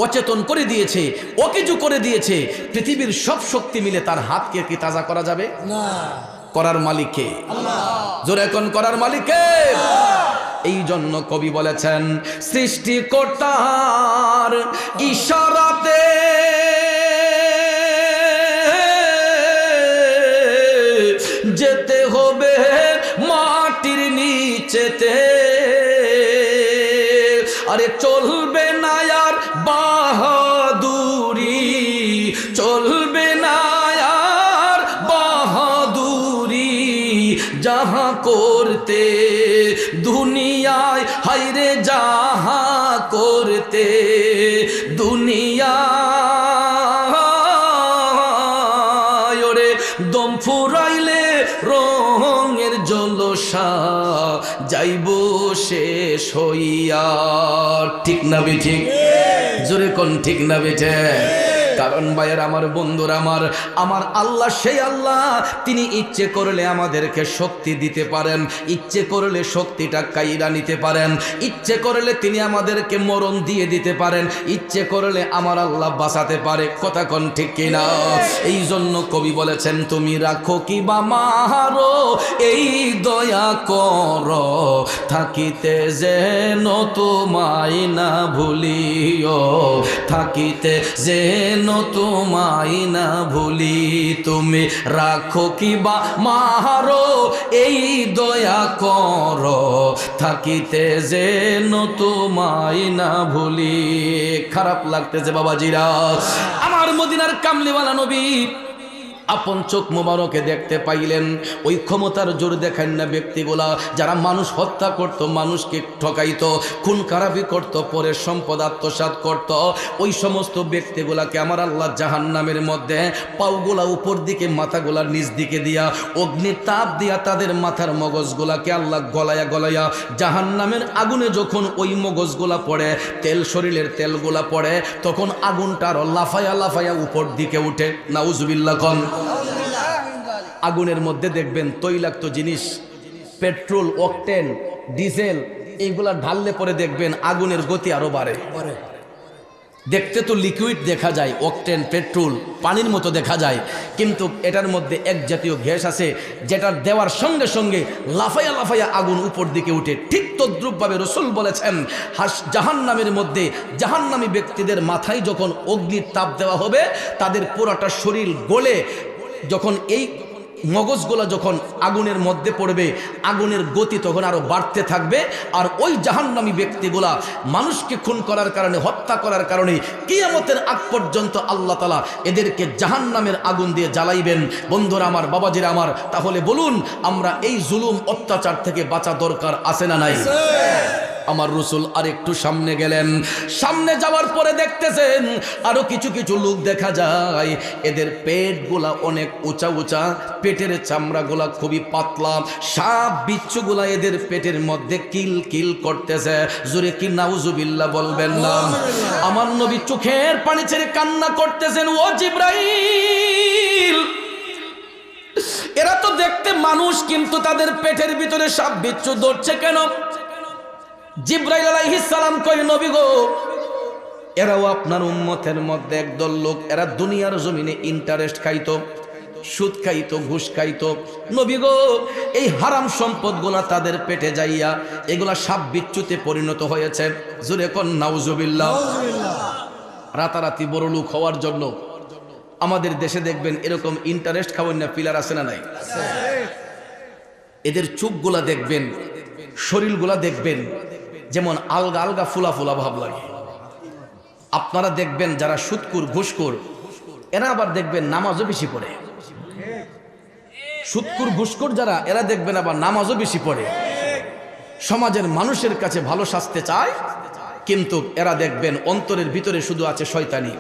অচেতন করে দিয়েছে, অকিছু করে দিয়েছে। পৃথিবীর সব শক্তি মিলে তার হাতকে কি তাজা করা যাবে? না। করার মালিক কে? আল্লাহ। জোরে কোন করার মালিক কে? এই জন্য কবি বলেছেন, সৃষ্টিকর্তার ইশারাতে যেতে হবে মাটির নিচেতে, আরে চলবে না আর বাহাদুরি, চলবে না আর বাহাদুরি, যাহা করতে দুনিয়ায়, হায়রে যাহা করতে দুনিয়ায়, ওরে দম ফুরাইলে রঙের জলসা যাইব শেষ হইয়া। ঠিক না বেঠিক? জোরে কোন ঠিক না বেঠে? কারণ ভাইয়ের আমার, বন্ধুরা আমার, আমার আল্লাহ সেই আল্লাহ, তিনি ইচ্ছে করলে আমাদেরকে শক্তি দিতে পারেন, ইচ্ছে করলে শক্তিটা কাইরা নিতে পারেন, ইচ্ছে করলে তিনি আমাদেরকে মরণ দিয়ে দিতে পারেন, ইচ্ছে করলে আমার আল্লাহ বাঁচাতে পারে। কথা কোন ঠিক কিনা? এই জন্য কবি বলেছেন, তুমি রাখো কি বা মারো এই দয়া কর, থাকিতে যেন তোমায় না ভুলিও, থাকিতে যেন তোমায় না ভুলি, তুমি রাখো কি বা মারো এই দয়া কর, থাকিতে যেন তোমায় না ভুলি। খারাপ লাগতেছে বাবাজিরা, আমার মদিনার কামলিওয়ালা নবী আপন চোখ মোবারকে দেখতে পাইলেন। ওই ক্ষমতার জোর দেখান না ব্যক্তিগুলা যারা মানুষ হত্যা করত, মানুষকে ঠকাইত, খুন খারাপি করত, পরে সম্পদ আত্মসাৎ করত, ওই সমস্ত ব্যক্তিগুলাকে আমার আল্লাহ জাহান্নামের মধ্যে পাওগুলা উপর দিকে মাথাগুলা নিচ দিকে দিয়া অগ্নির তাপ দিয়া তাদের মাথার মগজগুলাকে আল্লাহ গলায়া গলায়া জাহান্নামের আগুনে যখন ওই মগজগুলা পড়ে, তেল শরীরের তেলগুলা পড়ে, তখন আগুনটা আরো লাফায়া লাফায়া উপর দিকে উঠে। নাউজুবিল্লাহ কোন। আগুনের মধ্যে দেখবেন তৈলাক্ত জিনিস, পেট্রোল, অকটেন, ডিজেল, এইগুলা ঢাললে পরে দেখবেন আগুনের গতি আরো বাড়ে। দেখতে তো লিকুইড দেখা যায়, অকটেন, পেট্রোল পানির মতো দেখা যায়, কিন্তু এটার মধ্যে এক জাতীয় গ্যাস আছে যেটা দেওয়ার সঙ্গে সঙ্গে লাফাইয়া লাফাইয়া আগুন উপর দিকে উঠে। ঠিক তদ্রূপভাবে রাসূল বলেছেন, জাহান্নামের মধ্যে জাহান্নামী ব্যক্তিদের মাথায় যখন অগ্নির তাপ দেওয়া হবে, তাদের পুরোটা শরীর গলে যখন এই মগজগুলা যখন আগুনের মধ্যে পড়বে, আগুনের গতি তখন আরো বাড়তে থাকবে। আর ওই জাহান্নামী ব্যক্তিগুলা মানুষকে খুন করার কারণে, হত্যা করার কারণে কিয়ামতের আগ পর্যন্ত আল্লাহ তাআলা এদেরকে জাহান্নামের আগুন দিয়ে জ্বালাইবেন। বন্ধুরা আমার, বাবাজিরা আমার, তাহলে বলুন আমরা এই জুলুম অত্যাচার থেকে বাঁচা দরকার আছে না নাই? আমার রাসূল আর একটু সামনে গেলেন। সামনে যাওয়ার পরে দেখতেছেন আরো কিছু কিছু লোক দেখা যায়, এদের পেটগুলা অনেক উঁচা উঁচা, পেটের চামড়াগুলা খুবই পাতলা, সাপ বিচ্ছুগুলা এদের পেটের মধ্যে কিল কিল করতেছে। জোরে কি নাউজুবিল্লাহ বলবেন না? আমার নবী চোখের পানি ছেড়ে কান্না করতেছেন, ও জিবরাইল, এরা তো দেখতে মানুষ, কিন্তু তাদের পেটের ভিতরে সাপ বিচ্ছু ধরছে কেন? জিবরাইল আলাইহিস সালাম কয়, নবী গো, এরাও আপনার উম্মতের মধ্যে একদল লোক, এরা দুনিয়ার জমিনে ইন্টারেস্ট খাইতো, সুদ খাইতো, ঘুষ খাইতো। নবী গো, এই হারাম সম্পদগুলা তাদের পেটে যাইয়া এগুলা সাপ বিচ্ছুতে পরিণত হয়েছে। জোরে কোন নাউজুবিল্লাহ। রাতারাতি বড় লোক হওয়ার জন্য আমাদের দেশে দেখবেন এরকম ইন্টারেস্ট খাওয়ার না পিলার আছে না নাই? এদের চোখগুলা দেখবেন, শরীরগুলা দেখবেন যেমন আলগা আলগা ফুলা ফুলা ভাব লাগে। আপনারা দেখবেন যারা সুদকুর, ঘুষখোর, এরা আবার দেখবেন নামাজও বেশি পড়ে। সুদকুর, ঘুষখোর যারা, এরা দেখবেন আবার নামাজও বেশি পড়ে। সমাজের মানুষের কাছে ভালো সাজতে চায়, কিন্তু এরা দেখবেন অন্তরের ভিতরে শুধু আছে শয়তানি।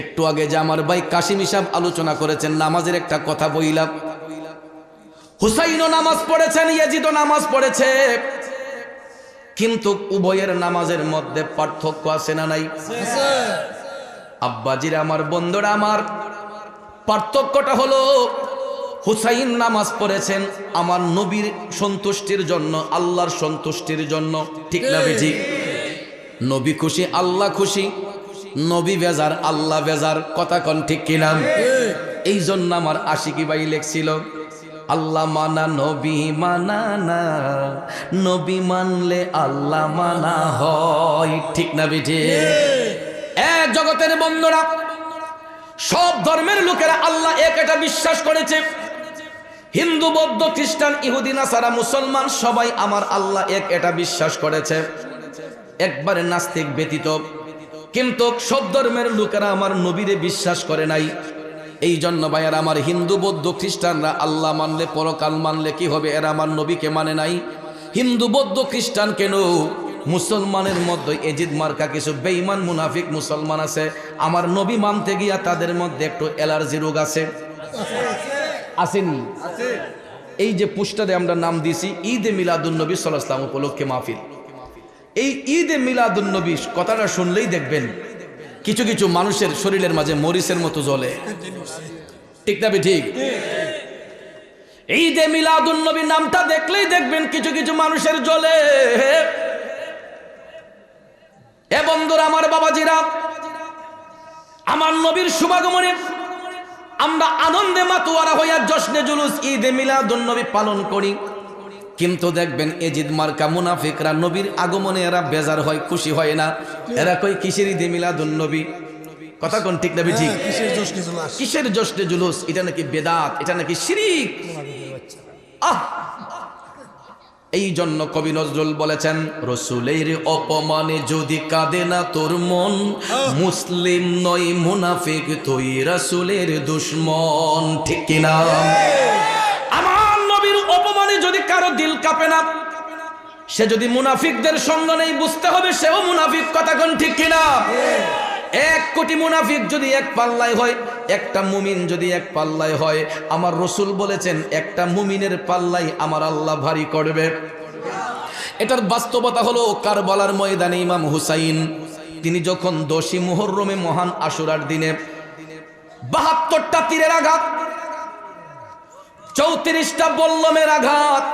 একটু আগে যে আমার ভাই কাশিম সাহেব আলোচনা করেছেন, নামাজের একটা কথা বইলাম। হুসাইনও নামাজ পড়েছেন, ইয়াজিদও নামাজ পড়েছে, কিন্তু উভয়ের নামাজের মধ্যে পার্থক্য আছে না নাই? আব্বাজিরা আমার, বন্ধুরা আমার, পার্থক্যটা হলো হুসাইন নামাজ পড়েছেন আমার নবীর সন্তুষ্টির জন্য, আল্লাহর সন্তুষ্টির জন্য, ঠিক না বেজি? নবী খুশি, আল্লাহ খুশি, নবী বেজার, আল্লাহ বেজার, কথা কোন ঠিক কিনা? এই জন্য আমার আশিকি ভাই লেখছিল, আল্লাহ মানা নবী মানা না, নবী মানলে আল্লাহ মানা হয়, ঠিক না বেটি? এক জগতের বন্ধুরা, সব ধর্মের লোকেরা আল্লাহ এক, এটা বিশ্বাস করেছে। হিন্দু, বৌদ্ধ, খ্রিস্টান, ইহুদি, নাসারা, মুসলমান সবাই আমার আল্লাহ এক, এটা বিশ্বাস করেছে, একবারে নাস্তিক ব্যতীত। কিন্তু সব ধর্মের লোকেরা আমার নবীরে বিশ্বাস করে নাই। এই জন্য ভাইয়ার আমার, হিন্দু, বৌদ্ধ, খ্রিস্টানরা আল্লাহ মানলে, পরকাল মানলে কি হবে, এরা আমার নবীকে মানে নাই। হিন্দু, বৌদ্ধ, খ্রিস্টান কেন, মুসলমানের মধ্যে এজিদ মার্কা কিছু বেঈমান মুনাফিক মুসলমান আছে, আমার নবী মানতে গিয়া তাদের মধ্যে একটু অ্যালার্জি রোগ আছে, আসেনি? এই যে পোস্টারে আমরা নাম দিয়েছি ঈদে মিলাদুন নবী সাল্লাল্লাহু আলাইহি ওয়াসাল্লাম উপলক্ষে মাহফিল, এই ঈদে মিলাদুন নবী কথাটা শুনলেই দেখবেন কিছু কিছু মানুষের শরীরের মাঝে মরিচের মতো জ্বলে, ঠিক না ঠিক? ঈদে মিলাদুন নবী নামটা দেখলেই দেখবেন কিছু কিছু মানুষের জ্বলে। এ বন্ধুরা আমার, বাবাজিরা আমার, নবীর শুভাগমনে আমরা আনন্দে মাতোয়ারা হইয়া জশ্নে জুলুস ঈদে মিলাদুন নবী পালন করি, কিন্তু দেখবেন এজিদ মার্কা মুনাফিকরা নবীর আগমনে এরা বেজার হয়, খুশি হয় না। এরা কই কিসের ঈদে মিলাদুন নবী, কথা কোন ঠিক না ঠিক? কিসের জশ্নে জুলুস, এটা নাকি বেদাত, এটা নাকি শিরিক। এই জন্য কবি নজরুল বলেছেন, রসুলের অপমানে যদি কাঁদে না তোর মন, মুসলিম নয় মুনাফিক তুই রাসূলের দুশমন। ঠিক কিনা? আমার নবীর অপমানে যদি কারো দিল কাঁপে না, সে যদি মুনাফিকদের সঙ্গ নেই, বুঝতে হবে সেও মুনাফিক। কথা কোন ঠিক কিনা? 1 কোটি মুনাফিক যদি এক পাল্লায় হয়, একটা মুমিন যদি এক পাল্লায় হয়, আমার রসুল বলেছেন একটা মুমিনের পাল্লাই আমার আল্লাহ ভারী করবে। এটার বাস্তবতা হলো কারবালার ময়দানে ইমাম হুসাইন তিনি যখন 10ই মুহররমে মহান আশুরার দিনে 72টা তীরের আঘাত, 34টা বল্লমের আঘাত,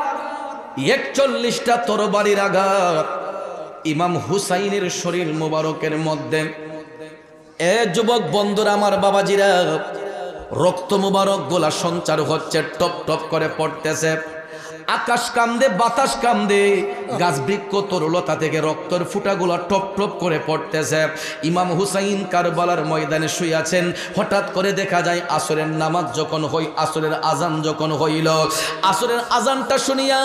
41টা তরবারির আঘাত ইমাম হুসাইনের শরীর মোবারকের মধ্যে। এ যুবক বন্ধুরা, আমার বাবাজিরা, রক্ত মোবারক গোলা সঞ্চার হচ্ছে, টপ টপ করে পড়তেছে। আকাশ কান্দে, বাতাস কান্দে, গাছ বৃক্ষ তরুলতা থেকে রক্তের ফুটাগুলো টপ টপ করে পড়তেছে। ইমাম হুসাইন কারবালার ময়দানে শুয়ে আছেন। হঠাৎ করে দেখা যায় আসরের নামাজ যখন হই, আসরের আজান যখন হইল, আসরের আজানটা শুনিয়া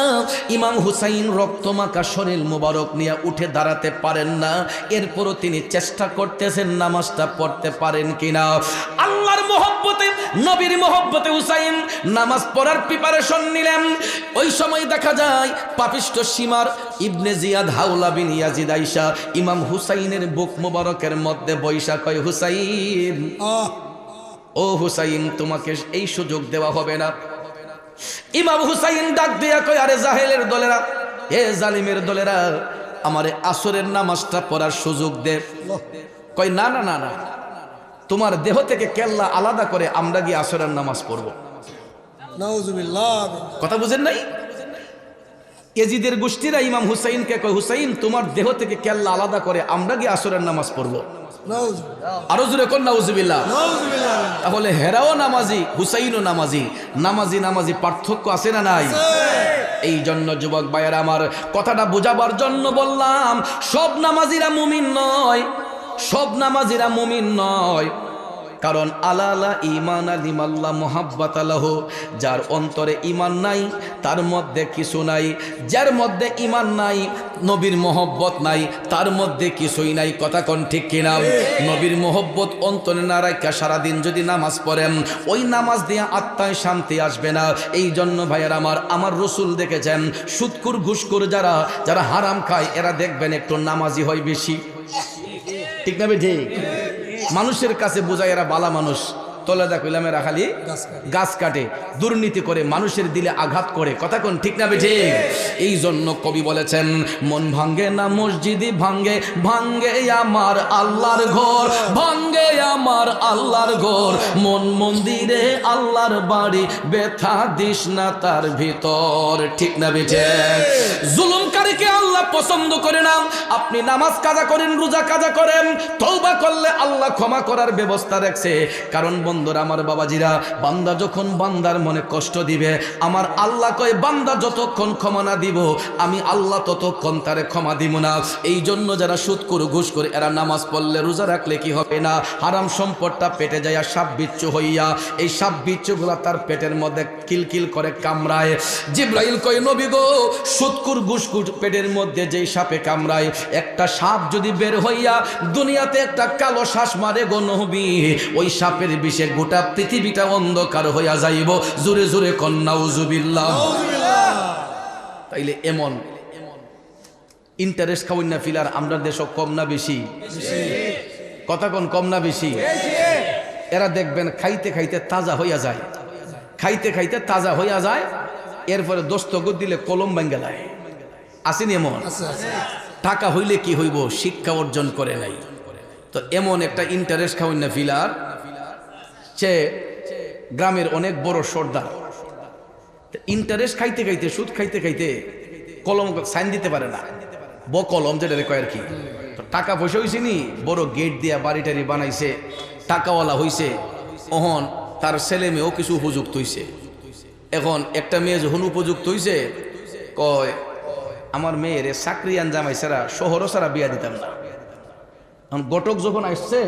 ইমাম হুসাইন রক্তমাখা শরীর মুবারক নিয়ে উঠে দাঁড়াতে পারেন না। এরপরও তিনি চেষ্টা করতেছেন নামাজটা পড়তে পারেন কিনা। আল্লাহর মহব্বতে, নবীর মহব্বতে হুসাইন নামাজ পড়ার প্রিপারেশন নিলেন। ওই সময় দেখা যায় পাপিষ্ট সীমার ইবনে জিয়াদ হাওলা বিন ইয়াজিদ আইসা ইমাম হুসাইনের বুক মোবারকের মধ্যে বৈশা কয়, হুসাইন, ও হুসাইন, তোমাকে এই সুযোগ দেওয়া হবে না। ইমাম হুসাইন ডাক দিয়া কয়, আরে জাহেলের দলেরা, এ জালিমের দলেরা, আমারে আসরের নামাজটা পড়ার সুযোগ দে। কয়, না না না না, তোমার দেহ থেকে কেল্লা আলাদা করে আমরা গিয়ে আসরের নামাজ পড়বো। কথা বুঝেন নাই? এজিদের গোষ্ঠীরা ইমাম হুসাইনকে কয়, হুসাইন, তোমার দেহ থেকে কেল্লা আলাদা করে আমরা গিয়ে আসরের নামাজ পড়বো। আরো জোরে কোন নাউজুবিল্লাহ। তাহলে হেরাও নামাজি, হুসাইনও নামাজি, নামাজি নামাজি পার্থক্য আছে না নাই? এই জন্য যুবক ভাইয়েরা আমার, কথাটা বোঝাবার জন্য বললাম, সব নামাজিরা মুমিন নয়, সব নামাজিরা মুমিন নয়। কারণ আলালা ঈমান আলিমাল্লাহ মুহাব্বাত আলাহু, যার অন্তরে ঈমান নাই তার মধ্যে কিছু নাই, যার মধ্যে ঈমান নাই, নবীর মহব্বত নাই, তার মধ্যে কিছুই নাই। কথা কোন ঠিক কিনা? নবীর মহব্বত অন্তরে না রাখা সারাদিন যদি নামাজ পড়েন, ওই নামাজ দিয়ে আত্মায় শান্তি আসবে না। এই জন্য ভাইয়ের আমার রসুল দেখেছেন, সুদকুর ঘুষকুর যারা যারা হারাম খায়, এরা দেখবেন একটু নামাজি হয় বেশি। ঠিক না বেঠি? মানুষের কাছে বোঝায় এরা বালা মানুষ, তলে দেখলাম এরা খালি গাছ কাটে, দুর্নীতি করে, মানুষের দিলে আঘাত করে। কথা কোন ঠিক না বেঠি? এই জন্য কবি বলেছেন, মন ভাঙ্গে না মসজিদি ভাঙ্গে, ভাঙ্গে আমার আল্লাহর ঘর, ভাঙ্গে আমার আল্লাহর ঘর, মন মন্দিরে আল্লাহর বাড়ি, ব্যথা দিস না তার ভিতর। ঠিক না বেঠি? জুলুমকারীকে আল্লাহ পছন্দ করে না। আপনি নামাজ কাজা করেন, রোজা কাজা করেন, তওবা করলে আল্লাহ ক্ষমা করার ব্যবস্থা রাখছে। কারণ বন্ধুরা, আমার বাবাজিরা, বান্দা যখন বান্দার মনে কষ্ট দিবে, আমার আল্লাহ কয়, বান্দা যতক্ষণ ক্ষমা না দিব আমি আল্লাহ ততক্ষণ তারে ক্ষমা দিব না। এই জন্য যারা সুদ করে, ঘুষ করে, এরা নামাজ পড়লে, রোজা রাখলে কি হবে না, হারাম সম্পদটা পেটে যায় আর সাপ বিচ্ছু হইয়া, এই সাপ বিচ্ছুগুলা তার পেটের মধ্যে কিলকিল করে কামড়ায়। জিবরাইল কয়, নবী গো, সুদকুর ঘুষকুর পেটের মধ্যে যেই সাপে কামড়ায়, একটা সাপ যদি বের হইয়া দুনিয়াতে একটা কালো শ্বাস মারে গো নবী, ওই সাপের বিষে গোটা পৃথিবীটা অন্ধকার হইয়া যাইব। জোরে জোরে কোন নাউজুবিল্লাহ। তাইলে এমন ইন্টারেস্ট খাওয়াই না ফিলার আমরা দেশ কম না বেশি? কথা কোন কম না বেশি? এরা দেখবেন খাইতে খাইতে তাজা হইয়া যায়, খাইতে খাইতে তাজা হইয়া যায়, এরপরে দস্তখত দিলে কলম ভাঙ্গা যায়। আসেনি এমন? টাকা হইলে কি হইব, শিক্ষা অর্জন করে নাই। তো এমন একটা ইন্টারেস্ট খাওয়াই না ফিলার, সে গ্রামের অনেক বড় সর্দার, ইন্টারেস্ট খাইতে খাইতে, সুদ খাইতে খাইতে কলম সাইন দিতে পারে না, কলম যেটা কয় আর কি। টাকা পয়সা হয়েছে নি, বড় গেট দিয়া বাড়ি টাড়ি বানাইছে, টাকাওয়ালা হইছে। অহন তার ছেলে মেয়েও কিছু উপযুক্ত হইছে। এখন একটা মেয়ে যখন উপযুক্ত হইছে, কয়, আমার মেয়ের চাকরি আনজামাই ছাড়া, শহরও ছাড়া বিয়া দিতাম না। ঘটক যখন আসছে,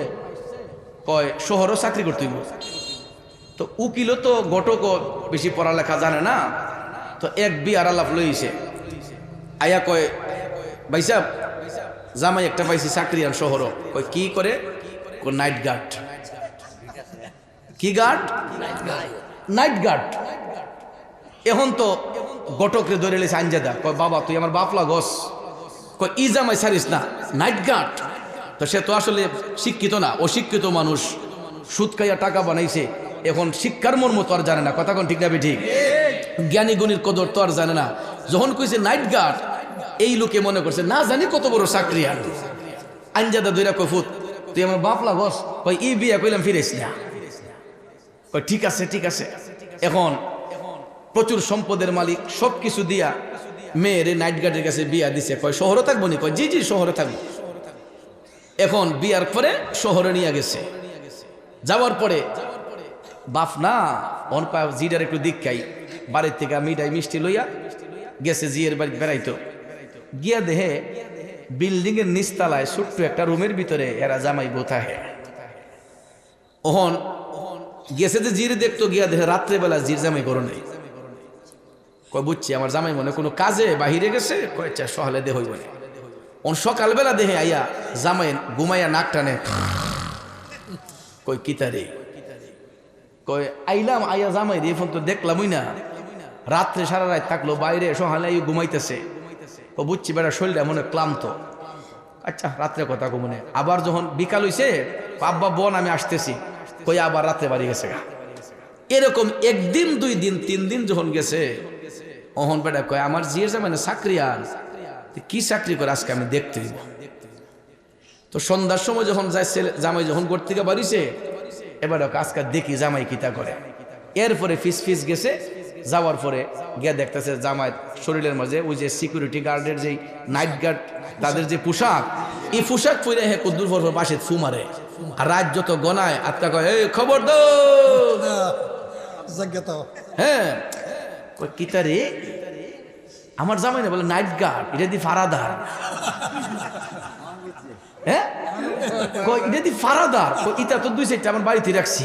কয় শহরও চাকরি করতে হইব। তো উকিলও তো ঘটকও বেশি পড়ালেখা জানে না, তো এক বিয়ার আলাপ লইছে। আয়া কয় ভাই সাহেব জামাই একটা পাইছি চাকরিয়ান শহর। কয় কি করে? Night guard. কি গার্ড? Night guard. এখন তো গটকরে ধরে লেছে আঞ্জাদা। কয় বাবা তুই আমার বাপ লাগস। কয় ই জামাই সারিস না, নাইট গার্ড। তো সে তো আসলে শিক্ষিত না, অশিক্ষিত মানুষ, সুদ খাইয়া টাকা বানাইছে। এখন শিক্ষার মর্ম তো আর জানে না, কথা কোন ঠিক না ঠিক? জ্ঞানী গুণীর কদর তো আর জানে না। যখন কইছে নাইট গার্ড, এই লোকে মনে করছে না জানি কত বড় চাকরি। আর আঞ্জাদা দইরা কয় ফুত তুই আমার বাপ লাগস। কয় ই বিয়া কইলাম ফিরেছ না। কয় ঠিক আছে ঠিক আছে। এখন প্রচুর সম্পদের মালিক, সব কিছু দিয়া মেয়েরে নাইট গার্ডের কাছে বিয়া দিছে। কয় শহরে থাকবো নি? কয় জি জি শহরে থাকবো। এখন বিয়ার পরে শহরে নিয়ে গেছে। যাওয়ার পরে বাপ না অন জিডার একটু দীক্ষাই বাড়ির থেকে মিঠাই মিষ্টি লইয়া গেছে জিয়ের বাড়ি বেড়াইতো। গিয়া দেহে বিল্ডিং এর নিচতলায় ছোট্ট একটা রুমের ভিতরে এরা জামাই বোথা হে। ওহন গেছে যে জির দেখতো, গিয়া দেহে রাত্রেবেলা জির জামাই করো নেই। কয় বুঝছি আমার জামাই মনে কোনো কাজে বাহিরে গেছে। কয় চা সহালে দেহ হইব না। ওন সকালবেলা দেহে আইয়া জামাই ঘুমাইয়া নাক টানে। কয় কিতারে? কয় আইলাম আইয়া জামাই দিয়ে ফোন তো দেখলামই না, রাত্রে সারা রাত থাকলো বাইরে, সহালে ঘুমাইতেছে। ও বুঝছি বেটা শরীরটা মনে ক্লান্ত। আচ্ছা রাত্রে কথা মনে। আবার যখন বিকাল হইছে, আব্বা বোন আমি আসতেছি। কই আবার রাত্রে বাড়ি গেছে। এরকম একদিন দুই দিন তিন দিন যখন গেছে, অহন বেটা কয় আমার জিয়ের জামাই না চাকরি। আর কি চাকরি করে আজকে আমি দেখতে দিব। তো সন্ধ্যার সময় যখন যায় জামাই যখন ঘর থেকে বাড়িছে, এবার আজকে দেখি জামাই কিতা করে। এরপরে ফিস ফিস গেছে। যাওয়ার পরে গিয়া দেখতেছে জামাই শরীরের মাঝে ওই যে সিকিউরিটি গার্ডের যে নাইট গার্ড তাদের যে পোশাক, এই পোশাক পরে হে কুদ্দুর পর বাসে ফু মারে। আর রাত যত গনায় আত্মা কয় এই খবর দো। হ্যাঁ কিতারে আমার জামাই না বলে নাইট গার্ড, এটা দি ফারাদার। হ্যাঁ এটা দি ফারাদার। ইটা তো দুই সাইডটা আমার বাড়িতে রাখছি।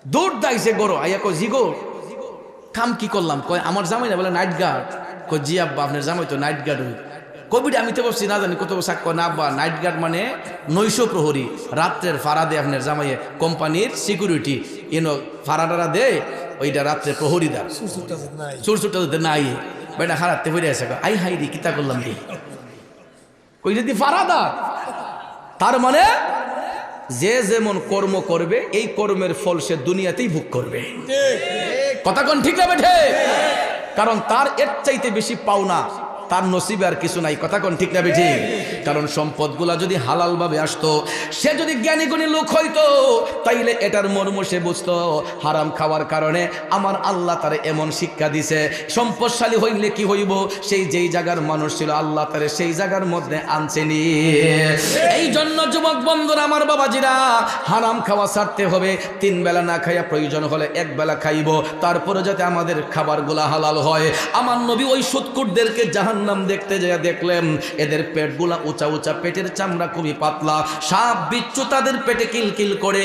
দৌড় দাইছে গরো আইয়া কয় জি গো কাম কি করলাম? কয় আমার জামাই না বলে নাইট গার্ড। কয় জি আব্বা আপনার জামাই তো নাইট গার্ড। কবিটা আমি তো বলছি না জানি কত বছর। কয় না আব্বা নাইট গার্ড মানে নৈশ প্রহরী, রাত্রের ফারাদে আপনার জামাইয়ে কোম্পানির সিকিউরিটি এনো ফারাডারা দে, ওইটা রাত্রে প্রহরী দার চোর চোরটা যদি নাই বেটা হারাতে ফিরে আসে। আই হাই রে কিতা করলাম রে। কই যদি ফারাদার, তার মানে যে যেমন কর্ম করবে এই কর্মের ফল সে দুনিয়াতেই ভোগ করবে। কথা কোন ঠিক না বেঠে? কারণ তার এর চাইতে বেশি পাওনা তার নসিবে আর কিছু নাই। কথা কোন ঠিক না বেঠে? কারণ সম্পদগুলা যদি হালাল ভাবে আসতো, সে যদি জ্ঞানী গুণী লোক হইতো, তাইলে এটার মর্ম সে বুঝতো। হারাম খাওয়ার কারণে আমার আল্লাহ তারে এমন শিক্ষা দিছে, সম্পদশালী হইলে কি হইব, সেই যেই জায়গার মানুষ ছিল আল্লাহ তারে সেই জায়গার মধ্যে আনছেনি। এই জন্য যুবক বন্ধুরা আমার বাবাজিরা, হারাম খাওয়া ছাড়তে হবে। তিন বেলা না খাইয়া প্রয়োজন হলে এক বেলা খাইব, তারপরে যাতে আমাদের খাবারগুলা হালাল হয়। আমার নবী ওই সুৎকুরদেরকে জাহান্নাম দেখতে যায় দেখলেন, এদের পেটগুলা উঁচা উঁচা, পেটের চামড়া খুবই পাতলা, সাপ বিচ্ছু তাদের পেটে কিলকিল করে।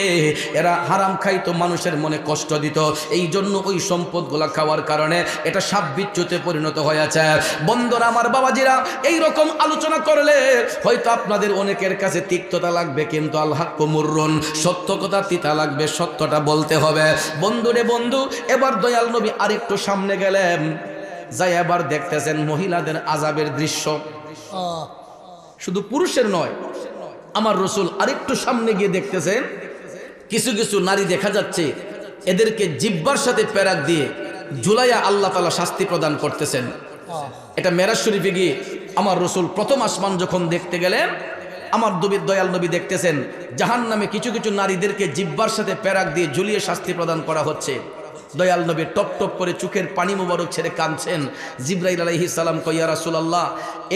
এরা হারাম খাইতো, মানুষের মনে কষ্ট দিত। এই জন্য ওই সম্পদগুলা খাওয়ার কারণে এটা সাপ বিচ্ছুতে পরিণত হয়েছে। বন্ধুরা আমার বাবাজিরা, এইরকম আলোচনা করলে হয়তো আপনাদের অনেকের কাছে তিক্ততা লাগবে, কিন্তু আল হাক্কু মুররুন, সত্য কথা তিতা লাগবে, সত্যটা বলতে হবে। বন্ধুরে বন্ধু, এবার দয়াল নবী আরেকটু সামনে গেলেন, যাই এবার দেখতেছেন মহিলাদের আযাবের দৃশ্য। শুধু পুরুষের নয়, আমার রসুল আরেকটু সামনে গিয়ে দেখতেছেন কিছু কিছু নারী দেখা যাচ্ছে, এদেরকে জিহ্বার সাথে পেরাক দিয়ে ঝুলাইয়া আল্লাহ তাআলা শাস্তি প্রদান করতেছেন। এটা মেরাজ শরীফে গিয়ে আমার রসুল প্রথম আসমান যখন দেখতে গেলেন, আমার দয়াল নবী দেখতেছেন জাহান্নামে কিছু কিছু নারীদেরকে জিহ্বার সাথে পেরাক দিয়ে ঝুলিয়ে শাস্তি প্রদান করা হচ্ছে। দয়াল নবী টপ টপ করে চোখের পানি মোবারক ছেড়ে কাঁদছেন। জিবরাইল আলাইহিস সালাম কয়, ইয়া রাসূলুল্লাহ,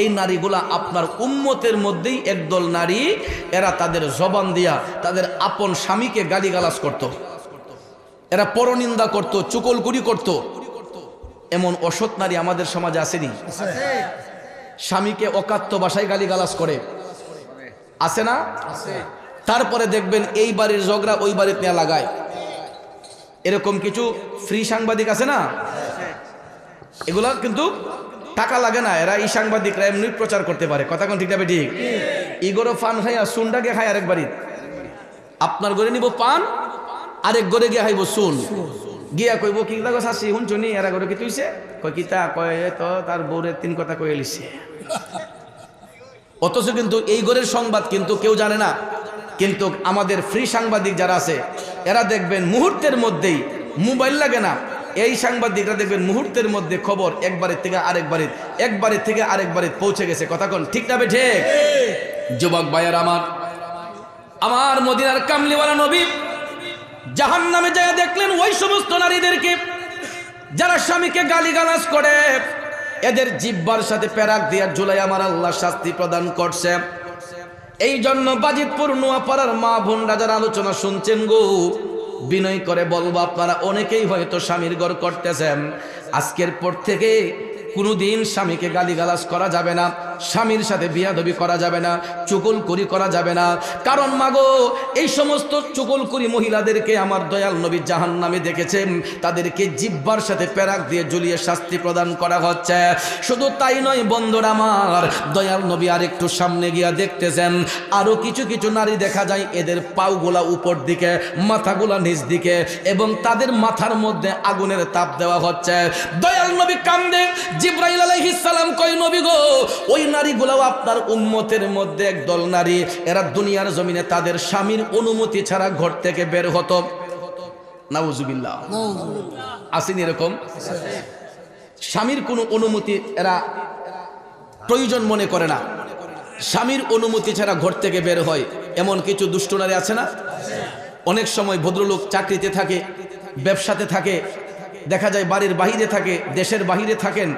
এই নারীগুলা আপনার উম্মতের মধ্যেই একদল নারী, এরা তাদের জবান দিয়া তাদের আপন স্বামীকে গালিগালাজ করত, এরা পরনিন্দা করত, চুগলখড়ি করত। এমন অসৎ নারী আমাদের সমাজে আসেনি? স্বামীকে অকাত্য ভাষায় গালিগালাজ করে, আছে না? তারপরে দেখবেন এই বাড়ির ঝগড়া ওই বাড়িতে নিয়ে লাগায়। এরকম কিছু ফ্রি সাংবাদিক আছে না? এগুলা কিন্তু টাকা লাগে না, এরা এই সাংবাদিকরা এমনি প্রচার করতে পারে। কথা কোন ঠিক না ঠিক? ইগোরো পান খাইয়া সুনটাকে খাই আরেকবারই, আপনার ঘরে নিব পান, আরেক ঘরে গিয়ে খাইব সুন, গিয়া কইব কি লাগো শাশি শুনছনি এরা ঘরে কি তুইছে, কয় কিতা, কয় তো তার বউরে 3 কথা কয়ে লিছে। অথচ কিন্তু এই ঘরের সংবাদ কিন্তু কেউ জানে না। কিন্তু আমাদের ফ্রি সাংবাদিক যারা আছে এরা দেখবেন মুহূর্তের মধ্যেই, মোবাইল লাগে না, এই সাংবাদিকরা দেখবেন মুহূর্তের মধ্যে খবর একবারের থেকে আরেকবারে, একবারের থেকে আরেকবারে পৌঁছে গেছে। কথা কোন ঠিক না বেঠে? যুবক ভাইয়ার আমার মদিনার কামলিওয়ালা নবী জাহান্নামে যায় দেখলেন ওই সমস্ত নারীদেরকে যারা স্বামীকে গালিগালাজ করে, এদের জিহ্বার সাথে পেরাক দিয়া ঝুলাই আমার আল্লাহ শাস্তি প্রদান করছে। এই জন্য বাজিতপুর নোয়াপাড়ার মা বোনরা যারা আলোচনা শুনছেন গো, বিনয় করে বলবো আপনারা অনেকেই হয়তো স্বামীর ঘর করতেছেন, আজকের পর থেকে কোনোদিন স্বামীকে গালিগালাজ করা যাবে না, স্বামীর সাথে বিয়াদবি করা যাবে না, চুগলখড়ি করা যাবে না। কারণ মাগো এই সমস্ত চুগলখড়ি মহিলাদেরকে আমার দয়াল নবী জাহান্নামে দেখেছেন, তাদেরকে জিহ্বার সাথে পেরাক দিয়ে ঝুলিয়ে শাস্তি প্রদান করা হচ্ছে। শুধু তাই নয় বন্ধুরা আমার, দয়াল নবী আর একটু সামনে গিয়া দেখতেছেন আরো কিছু কিছু নারী দেখা যায় এদের পাওগুলা উপর দিকে, মাথাগুলা নিচ দিকে, এবং তাদের মাথার মধ্যে আগুনের তাপ দেওয়া হচ্ছে। দয়াল নবী কান্দে, জিবরাইল আলাইহিস সালাম কয় নবী গো, ওই নারীগুলাও আপনার উম্মতের মধ্যে একদল নারী, এরা দুনিয়ার জমিনে তাদের স্বামীর অনুমতি ছাড়া ঘর থেকে বের হতো। নাউজুবিল্লাহ, আসেন এরকম? স্বামীর কোনো অনুমতি এরা প্রয়োজন মনে করে না, স্বামীর অনুমতি ছাড়া ঘর থেকে বের হয়। এমন কিছু দুষ্ট নারী আছে না? অনেক সময় ভদ্রলোক চাকরিতে থাকে, ব্যবসাতে থাকে, দেখা যায় বাড়ির বাহিরে থাকে, দেশের বাহিরে থাকেন,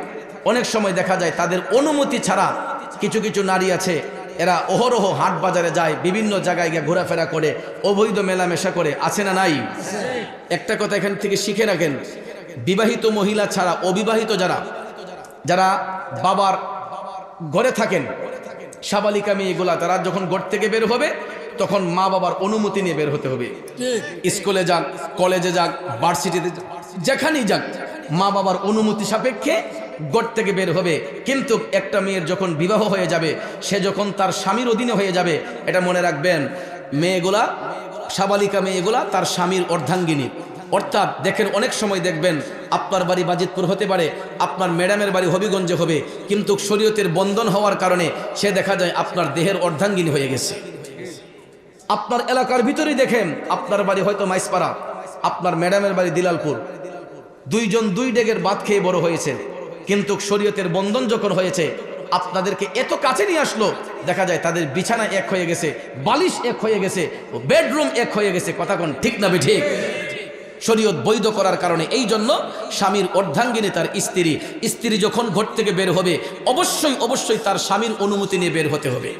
অনেক সময় দেখা যায় তাদের অনুমতি ছাড়া কিছু কিছু নারী আছে, এরা অহরহ হাট বাজারে যায়, বিভিন্ন জায়গায় গিয়ে ঘোরাফেরা করে, অবৈধ মেলামেশা করে। আছে না নাই? একটা কথা এখান থেকে শিখে রাখেন, বিবাহিত মহিলা ছাড়া অবিবাহিত যারা যারা বাবার ঘরে থাকেন, সাবালিকা মেয়েগুলা, তারা যখন ঘর থেকে বের হবে তখন মা বাবার অনুমতি নিয়ে বের হতে হবে। স্কুলে যাক, কলেজে যাক, ভার্সিটিতে যেখানেই যাক, মা বাবার অনুমতি সাপেক্ষে ঘর থেকে বের হবে। কিন্তু একটা মেয়ের যখন বিবাহ হয়ে যাবে, সে যখন তার স্বামীর অধীনে হয়ে যাবে, এটা মনে রাখবেন, মেয়েগুলা, সাবালিকা মেয়েগুলা তার স্বামীর অর্ধাঙ্গিনী। অর্থাৎ দেখেন অনেক সময় দেখবেন আপনার বাড়ি বাজিতপুর হতে পারে, আপনার ম্যাডামের বাড়ি হবিগঞ্জে হবে, কিন্তু শরীয়তের বন্ধন হওয়ার কারণে সে দেখা যায় আপনার দেহের অর্ধাঙ্গিনী হয়ে গেছে। আপনার এলাকার ভিতরেই দেখেন, আপনার বাড়ি হয়তো মাইসপাড়া, আপনার ম্যাডামের বাড়ি দিলালপুর, দুইজন দুই ডেগের ভাত খেয়ে বড় হয়েছে, কিন্তু শরীয়তের বন্ধন যখন হয়েছে আপনাদেরকে এত কাছে নিয়ে আসলো, দেখা যায় তাদের বিছানা এক হয়ে গেছে, বালিশ এক হয়ে গেছে, বেডরুম এক হয়ে গেছে। কথা কোন ঠিক না ঠিক? শরীয়ত বৈধ করার কারণে। এই জন্য স্বামীর অর্ধাঙ্গিনী তার স্ত্রী, স্ত্রী যখন ঘর থেকে বের হবে অবশ্যই অবশ্যই তার স্বামীর অনুমতি নিয়ে বের হতে হবে,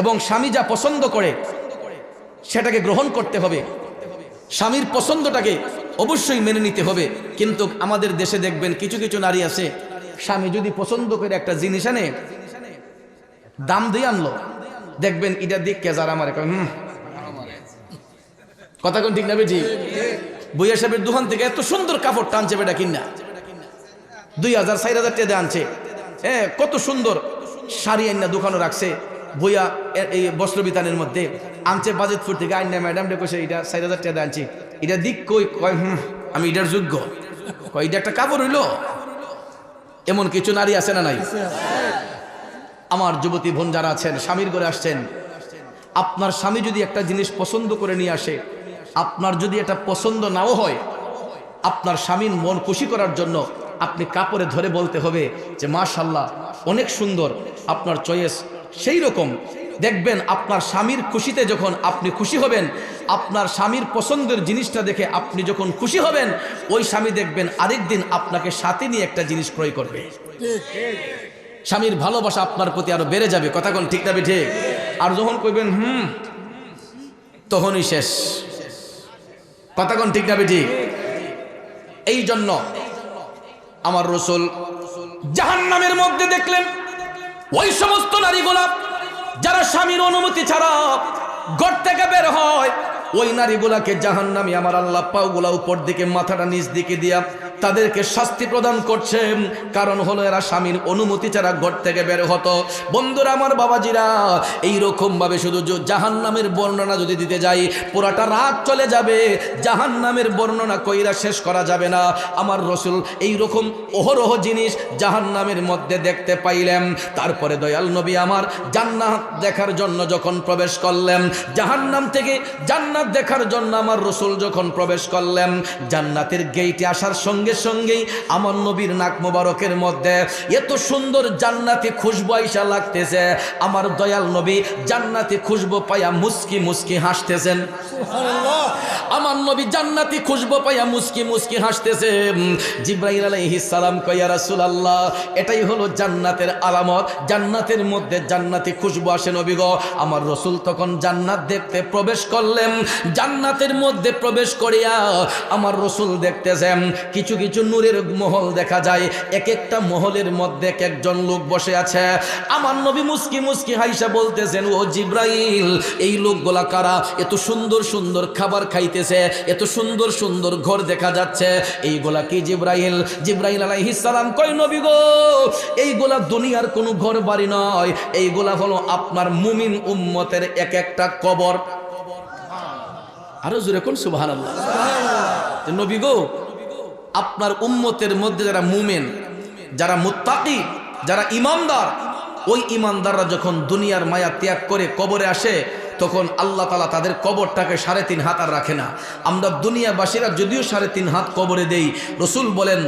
এবং স্বামী যা পছন্দ করে সেটাকে গ্রহণ করতে হবে, স্বামীর পছন্দটাকে অবশ্যই মেনে নিতে হবে। কিন্তু আমাদের দেশে দেখবেন কিছু কিছু নারী আছে, স্বামী যদি পছন্দ করে একটা জিনিস আনে, দাম দিয়ে আনলো, দেখবেন এটা দিক কেজার আমার কথা কোন ঠিক না বেটি? বইয়া সাহেবের দোকান থেকে এত সুন্দর কাপড় টানছে বেটা কিনা, 2000-4000 টাকা আনছে, কত সুন্দর শাড়ি আইনা দোকানও রাখছে, বইয়া এই বস্ত্র বিতানের মধ্যে আনছে বাজিতপুর থেকে, আইনা ম্যাডাম ডেকেছে এটা 4000 টাকা আনছি, এটা দিক কই, কয় আমি এটার যোগ্য, কয় এটা একটা কাপড় হইল। এমন কিছু নারী আছে না নাই? আমার যুবতী বোন যারা আছেন, স্বামীর ঘরে আসছেন, আপনার স্বামী যদি একটা জিনিস পছন্দ করে নিয়ে আসে, আপনার যদি এটা পছন্দ নাও হয়, আপনার স্বামীর মন খুশি করার জন্য আপনি কাপড়ে ধরে বলতে হবে যে মাশাআল্লাহ অনেক সুন্দর, আপনার চয়েস সেই রকম। দেখবেন আপনার স্বামীর খুশিতে যখন আপনি খুশি হবেন, আপনার স্বামীর পছন্দের জিনিসটা দেখে আপনি যখন খুশি হবেন, ওই স্বামী দেখবেন আরেকদিন আপনাকে সাথে নিয়ে একটা জিনিস ক্রয় করবে। স্বামীর ভালোবাসা আপনার প্রতি আরো বেড়ে যাবে। কথা কোন ঠিক না ঠিক? আর যখন কইবেন তখনই শেষ। কথা কোন ঠিক না ঠিক? এই জন্য আমার রাসূল জাহান্নামের মধ্যে দেখলেন ওই সমস্ত নারীগুলা যারা স্বামীর অনুমতি ছাড়া ঘর থেকে বের হয়, ওই নারীগুলাকে জাহান্নামী আমার আল্লাহ পাওগুলা উপর দিকে মাথাটা নিচ দিকে দিয়া তাদেরকে শাস্তি প্রদান করছে, কারণ হলো এরা স্বামীর অনুমতি ছাড়া ঘর থেকে বের হতো। বন্ধুরা আমার, বাবাজিরা, এইরকম ভাবে শুধু জাহান্নামের বর্ণনা যদি দিতে যাই পুরাটা রাত চলে যাবে, জাহান্নামের বর্ণনা কইরা শেষ করা যাবে না। আমার রসুল এইরকম অহরহ জিনিস জাহান্নামের মধ্যে দেখতে পাইলেন। তারপরে দয়াল নবী আমার জান্নাত দেখার জন্য যখন প্রবেশ করলেন, জাহান্নাম থেকে জান্নাত দেখার জন্য আমার রসুল যখন প্রবেশ করলেন, জান্নাতের গেইটে আসার সঙ্গে সঙ্গেই আমার নবীর নাক মোবারকের মধ্যে এত সুন্দর জান্নাতি খুশবু আইসা লাগতেছে। আমার দয়াল নবী জান্নাতি খুশবু পাইয়া মুস্কি মুস্কি হাসতেছেন। আমার নবী জান্নাতি খুশবু পাইয়া মুস্কি মুস্কি হাসতেছে। জিবরাইল আলাইহিস সালাম কয়, ইয়া রাসূলুল্লাহ, এটাই হলো জান্নাতের আলামত, জান্নাতের মধ্যে জান্নাতি খুশবু আসে নবী গো। আমার রসুল তখন জান্নাত দেখতে প্রবেশ করলেন। জান্নাতের মধ্যে প্রবেশ করিয়া আমার রসুল দেখতেছেন কিছু কিছু নূরের মহল দেখা যায়, এক একটা মহলের মধ্যে এক একজন লোক বসে আছে। আমার নবী মুস্কি মুস্কি হাইসা বলতেছেন, ও জিবরাইল, এই লোকগুলা কারা? এত সুন্দর সুন্দর খাবার খাইতেছে, এত সুন্দর সুন্দর ঘর দেখা যাচ্ছে, এইগুলা কি জিবরাইল? জিবরাইল আলাইহিস সালাম কয়, নবী গো, এইগুলা দুনিয়ার কোনো ঘর বাড়ি নয়, এইগুলা হলো আপনার মুমিন উম্মতের এক একটা কবর। আরো জোরে কোন সুবহানাল্লাহ। নবী গো, আপনার উম্মতের মধ্যে যারা মুমিন, যারা মুত্তাকি, যারা ইমানদার, ওই ইমানদাররা যখন দুনিয়ার মায়া ত্যাগ করে কবরে আসে, তখন আল্লাহ তাআলা তাদের কবরটাকে 3.5 হাত আর রাখে না। আমরা দুনিয়াবাসীরা যদিও 3.5 হাত কবরে দেই, রসুল বলেন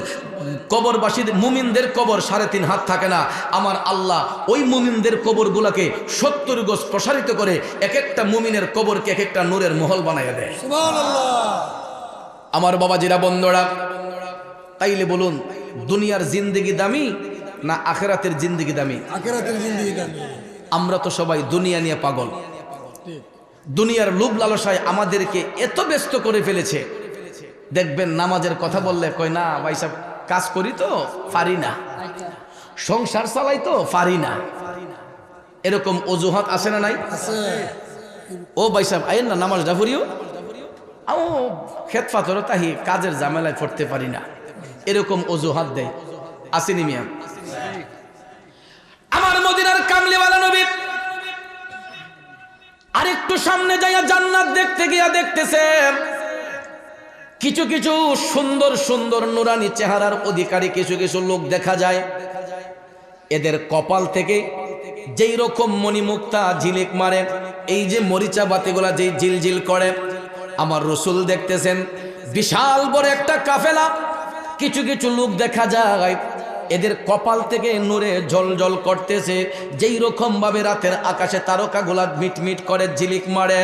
কবরবাসীদের মুমিনদের কবর 3.5 হাত থাকে না। আমার আল্লাহ ওই মুমিনদের কবরগুলোকে 70 গজ প্রসারিত করে এক একটা মুমিনের কবরকে এক একটা নূরের মহল বানাইয়া দেয়। সুবহানাল্লাহ। আমার বাবাজিরা, বন্ধুরা, তাইলে বলুন, দুনিয়ার জিন্দেগি দামি না আখিরাতের জিন্দেগি দামি? আখিরাতের জিন্দেগি দামি। আমরা তো সবাই দুনিয়া নিয়ে পাগল। দুনিয়ার লোভ লালসায় আমাদেরকে এত ব্যস্ত করে ফেলেছে। দেখবেন নামাজের কথা বললে কয়, না ভাই সাহেব, কাজ করি তো পারি না, সংসার চালাই তো পারি না, এরকম অজুহাত আছে না নাই? ও ভাই সাহেব, আইন না নামাজ ডাফরিও, ও খেত পাথর তাহি কাজের ঝামেলায় পড়তে পারি না, এরকম অজুহাত দেয়। আসেনি মিয়া? আমার মদিনার কামলিওয়ালা নবী আরেকটু সামনে যাইয়া জান্নাত দেখতে গিয়া দেখতেছে কিছু কিছু সুন্দর সুন্দর নুরানি চেহারার অধিকারী কিছু কিছু লোক দেখা যায়। এদের কপাল থেকে যেই রকম মণিমুক্তা ঝিলিক মারে, এই যে মরিচা বাতিগুলা যেই ঝিলঝিল করে, আমার রসুল দেখতেছেন বিশাল বড় একটা কাফেলা কিছু কিছু লোক দেখা যায়, এদের কপাল থেকে নূরে ঝলঝল করতেছে, যেই রকম ভাবে রাতের আকাশে তারকাগুলা মিটমিট করে ঝিলিক মারে।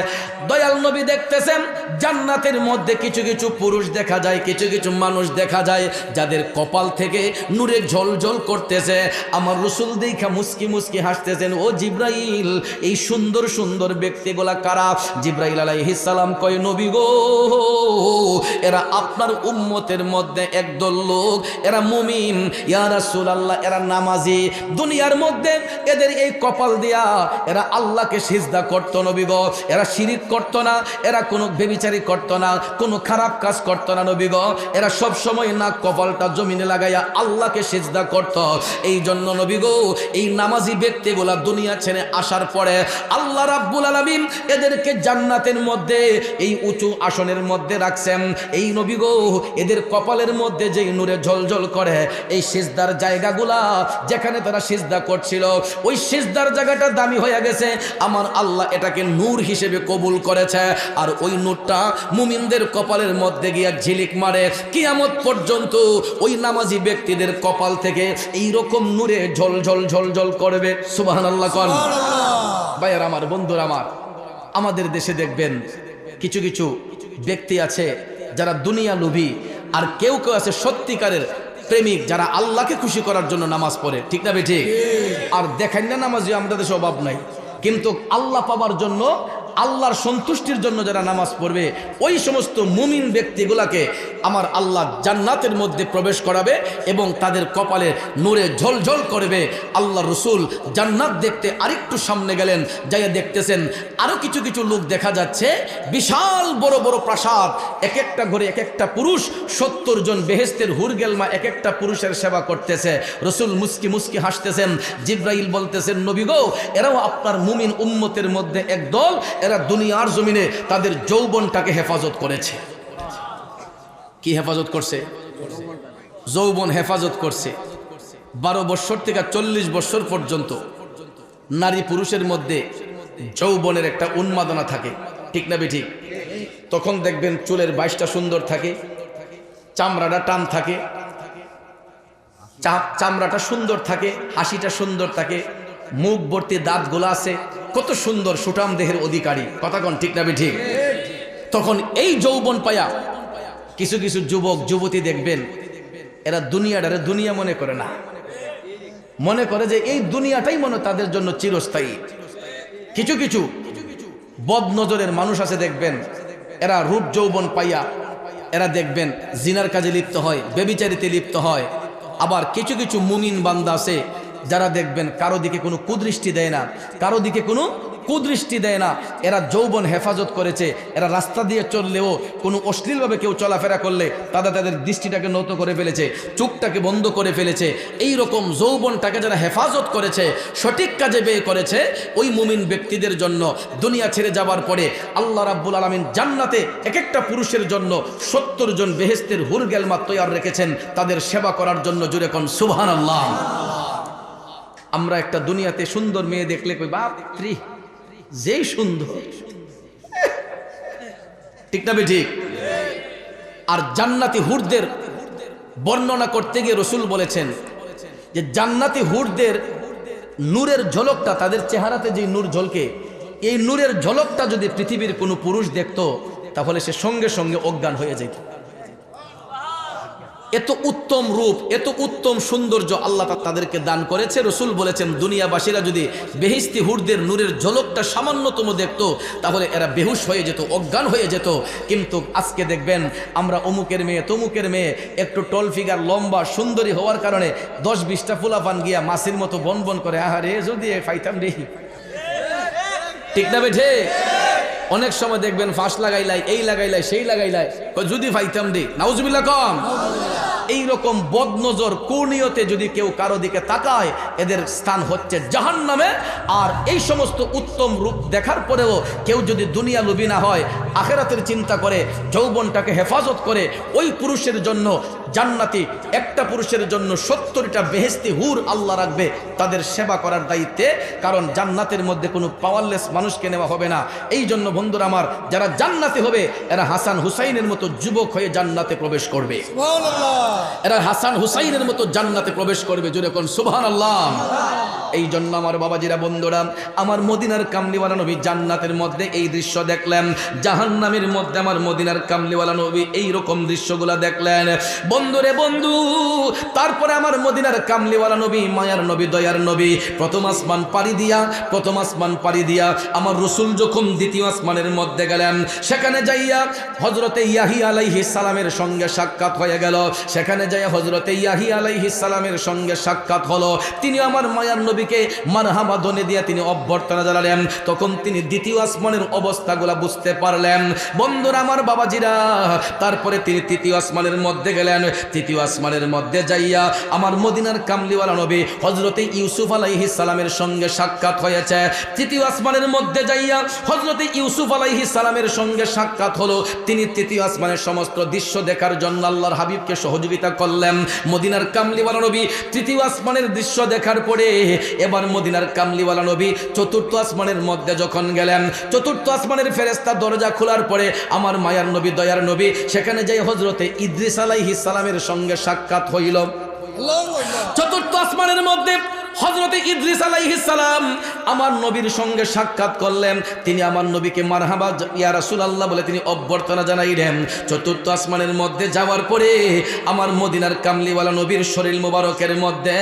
দয়াল নবী দেখতেছেন জান্নাতের মধ্যে কিছু কিছু পুরুষ দেখা যায়, কিছু কিছু মানুষ দেখা যায় যাদের কপাল থেকে নূরে ঝলঝল করতেছে। আমার রসুল দেখা মুস্কি মুস্কি হাসতেছেন, ও জিবরাইল, এই সুন্দর সুন্দর ব্যক্তিগুলা কারা? জিবরাইল আলাইহিস সালাম কয়, নবী গো, এরা আপনার উম্মতের মধ্যে একদল লোক, এরা মুমিন, ইয়া রাসূলুল্লাহ, এরা নামাজি। দুনিয়ার মধ্যে এদের এই কপাল দিয়া এরা আল্লাহকে সিজদা করতো নবী গো, এরা শিরিক করতো না, এরা কোনো ব্যভিচারী করতো না, কোনো খারাপ কাজ করতো না নবী গো, এরা সব সময় না কপালটা জমিনে লাগাইয়া আল্লাহকে সিজদা করতো। এই জন্য নবী গো, এই নামাজি ব্যক্তিগুলা দুনিয়া ছেড়ে আসার পরে আল্লাহ রাব্বুল আলামিন এদেরকে জান্নাতের মধ্যে এই উঁচু আসনের মধ্যে রাখছেন। এই নবী গো, এদের কপালের মধ্যে যেই নূরে ঝলঝল করে, এই সিজদার জায়গাগুলা যেখানে তারা সিজদা করছিল, ওই সিজদার জায়গাটা দামি হয়ে গেছে। আমার আল্লাহ এটাকে নূর হিসেবে কবুল করেছে, আর ওই নূরটা মুমিনদের কপালের মধ্যে গিয়া ঝিলিক মারে। কিয়ামত পর্যন্ত ওই নামাজি ব্যক্তিদের কপাল থেকে এই রকম নূরে ঝলঝল ঝলঝল করবে। সুবহানাল্লাহ কোন ভাইয়ার আমার, বন্ধুরা আমার, আমাদের দেশে দেখবেন কিছু কিছু ব্যক্তি আছে যারা দুনিয়া লোভী, আর কেউ কেউ আছে সত্যিকারের প্রেমিক যারা আল্লাহকে খুশি করার জন্য নামাজ পড়ে। ঠিক না বেঠিক? আর দেখাই না নামাজি আমাদের দেশে অভাব নাই, কিন্তু আল্লাহ পাবার জন্য আল্লাহর সন্তুষ্টির জন্য যারা নামাজ পড়বে ওই সমস্ত মুমিন ব্যক্তিগুলাকে আমার আল্লাহ জান্নাতের মধ্যে প্রবেশ করাবে এবং তাদের কপালে নূরে ঝলঝল করবে। আল্লাহ রসুল জান্নাত দেখতে আরেকটু সামনে গেলেন, যাইয়া দেখতেছেন আরো কিছু কিছু লোক দেখা যাচ্ছে, বিশাল বড় বড় প্রাসাদ, এক একটা ঘরে এক একটা পুরুষ, 70 জন বেহেশতের হুরগেলমা এক একটা পুরুষের সেবা করতেছে। রসুল মুস্কি মুস্কি হাসতেছেন। জিব্রাইল বলতেছেন, নবী গো, এরাও আপনার মুমিন উম্মতের মধ্যে একদল, এরা দুনিয়ার জমিনে তাদের যৌবনটাকে হেফাজত করেছে। কি হেফাজত করছে? যৌবন হেফাজত করছে। 12 বছর থেকে 40 বছর পর্যন্ত নারী পুরুষের মধ্যে যৌবনের একটা উন্মাদনা থাকে, ঠিক না বেঠিক? তখন দেখবেন চুলের 22টা সুন্দর থাকে, চামড়াটা টান থাকে, চামড়াটা সুন্দর থাকে, হাসিটা সুন্দর থাকে, মুখ ভর্তি দাঁতগুলো আছে, কত সুন্দর সুঠাম দেহের অধিকারী, কথা কোন ঠিক না বেঠিক? তখন এই যৌবন পায়া কিছু কিছু যুবক যুবতী দেখবেন এরা দুনিয়াটারে দুনিয়া মনে করে না, মনে করে যে এই দুনিয়াটাই মনে তাদের জন্য চিরস্থায়ী। কিছু কিছু বদ নজরের মানুষ আছে দেখবেন, এরা রূপ যৌবন পাইয়া এরা দেখবেন জিনার কাজে লিপ্ত হয়, ব্যভিচারিতে লিপ্ত হয়। আবার কিছু কিছু মুমিন বান্দা আছে যারা দেখবেন কারো দিকে কোনো কুদৃষ্টি দেয় না, কারো দিকে কোনো কুদৃষ্টি দেয় না। এরা যৌবন হেফাজত করেছে। এরা রাস্তা দিয়ে চললেও কোনো অশ্লীলভাবে কেউ চলাফেরা করলে তাদের দৃষ্টিটাকে নত করে ফেলেছে, চোখটাকে বন্ধ করে ফেলেছে। এই রকম যৌবনটাকে যারা হেফাজত করেছে, সঠিক কাজে ব্যয় করেছে, ওই মুমিন ব্যক্তিদের জন্য দুনিয়া ছেড়ে যাবার পরে আল্লাহ রাব্বুল আলামিন জান্নাতে এক একটা পুরুষের জন্য 70 জন বেহেশতের হুরগেলমা তৈয়ার রেখেছেন তাদের সেবা করার জন্য। জুড়ে কোন সুবহানাল্লাহ। আমরা একটা দুনিয়াতে সুন্দর মেয়ে দেখলে কই বাপরে যেই সুন্দর, ঠিক না বেঠিক? আর জান্নাতি হুরদের বর্ণনা করতে গিয়ে রসুল বলেছেন যে জান্নাতি হুরদের নূরের ঝলকটা, তাদের চেহারাতে যে নূর ঝলকে, এই নূরের ঝলকটা যদি পৃথিবীর কোনো পুরুষ দেখতো তাহলে সে সঙ্গে সঙ্গে অজ্ঞান হয়ে যেত। এত উত্তম রূপ, এত উত্তম সৌন্দর্য আল্লাহ তাদেরকে দান করেছে। রসুল বলেছেন দুনিয়াবাসীরা যদি বেহেশতি হুরদের নূরের ঝলকটা সামান্যতম দেখতো তাহলে এরা বেহুশ হয়ে যেত, অজ্ঞান হয়ে যেত। কিন্তু আজকে দেখবেন আমরা অমুকের মেয়ে তমুকের মেয়ে, একটু টল ফিগার লম্বা সুন্দরী হওয়ার কারণে 10-20টা ফুলাফান গিয়া মাসির মতো বন বন করে, আহারে যদি ফাইতাম রে, ঠিক না বেঠে? অনেক সময় দেখবেন ফাঁস লাগাইলাই, এই লাগাইলাই, সেই লাগাইলাই, যদি ফাইতাম রে, নাউজুবিল্লাহ কম। এইরকম বদনজর কুনিয়তে যদি কেউ কারো দিকে তাকায় এদের স্থান হচ্ছে জাহান্নামে। আর এই সমস্ত উত্তম রূপ দেখার পরেও কেউ যদি দুনিয়া লোভী না হয়, আখিরাতের চিন্তা করে, যৌবনটাকে হেফাজত করে, ওই পুরুষের জন্য জান্নাতি একটা পুরুষের জন্য 70টা বেহেশতি হুর আল্লাহ রাখবে তাদের সেবা করার দায়িত্বে। কারণ জান্নাতের মধ্যে কোনো পাওয়ারলেস মানুষকে নেওয়া হবে না। এই জন্য বন্ধুরা আমার, যারা জান্নাতি হবে এরা হাসান হুসাইনের মতো যুবক হয়ে জান্নাতে প্রবেশ করবে। এরা হাসান হুসাইনের মতো জান্নাতে প্রবেশ করবে। জোরে কোন সুবহানাল্লাহ। এই জন্য আমার বাবাজিরা, বন্ধুরা আমার, মদিনার কামলিওয়ালা নবী জান্নাতের মধ্যে এই দৃশ্য দেখলেন, জাহান্নামের মধ্যে আমার মদিনার কামলিওয়ালা নবী এই রকম দৃশ্যগুলা দেখলেন। বন্ধুরে বন্ধু, তারপরে আমার মদিনার কামলিওয়ালা নবী, মায়ার নবী, দয়ার নবী প্রথম আসমান পাড়ি দিয়া আমার রসুল যখন দ্বিতীয় আসমানের মধ্যে গেলেন, সেখানে যাইয়া হযরতে ইয়াহিয়া আলাইহিস সালামের সঙ্গে সাক্ষাৎ হয়ে গেল। সেখানে যাইয়া হযরতে ইয়াহিয়া আলাইহিস সালামের সঙ্গে সাক্ষাৎ হলো। তিনি আমার মায়ার নবীকে মারহাবা ধ্বনি দিয়ে তিনি অভ্যর্থনা জানালেন। তখন তিনি দ্বিতীয় আসমানের অবস্থাগুলা বুঝতে পারলেন। বন্ধুরা আমার, বাবাজিরা, তারপরে তিনি তৃতীয় আসমানের মধ্যে গেলেন। তৃতীয় আসমানের মধ্যে যাইয়া আমার মদিনার কামলিওয়ালা নবী হযরতে ইউসুফ আলাইহিস সালামের সঙ্গে সাক্ষাৎ হয়েছে। তৃতীয় আসমানের মধ্যে যাইয়া হযরতে ইউসুফ আলাইহিস সালামের সঙ্গে সাক্ষাৎ হলো। তিনি তৃতীয় আসমানের সমস্ত দৃশ্য দেখার জন্য আল্লাহর হাবিবকে সহযোগিতা করলেন। মদিনার কামলিওয়ালা নবী তৃতীয় আসমানের দৃশ্য দেখার পরে এবার মদিনার কামলিওয়ালা নবী চতুর্থ আসমানের মধ্যে যখন গেলেন, চতুর্থ আসমানের ফেরেশতা দরজা খোলার পরে আমার মায়ার নবী, দয়ার নবী সেখানে যাই হযরতে ইদ্রিস আলাইহিস সালামের সঙ্গে সাক্ষাৎ হইল। চতুর্থ আসমানের মধ্যে হযরতে ইদ্রিস আলাইহিস সালাম আমার নবীর সঙ্গে সাক্ষাৎ করলেন। তিনি আমার নবীকে মারহাবা ইয়া রাসূলুল্লাহ বলে তিনি অভ্যর্থনা জানাইলেন। চতুর্থ আসমানের মধ্যে যাওয়ার পরে আমার মদিনার কামলিওয়ালা নবীর শরীর মুবারকের মধ্যে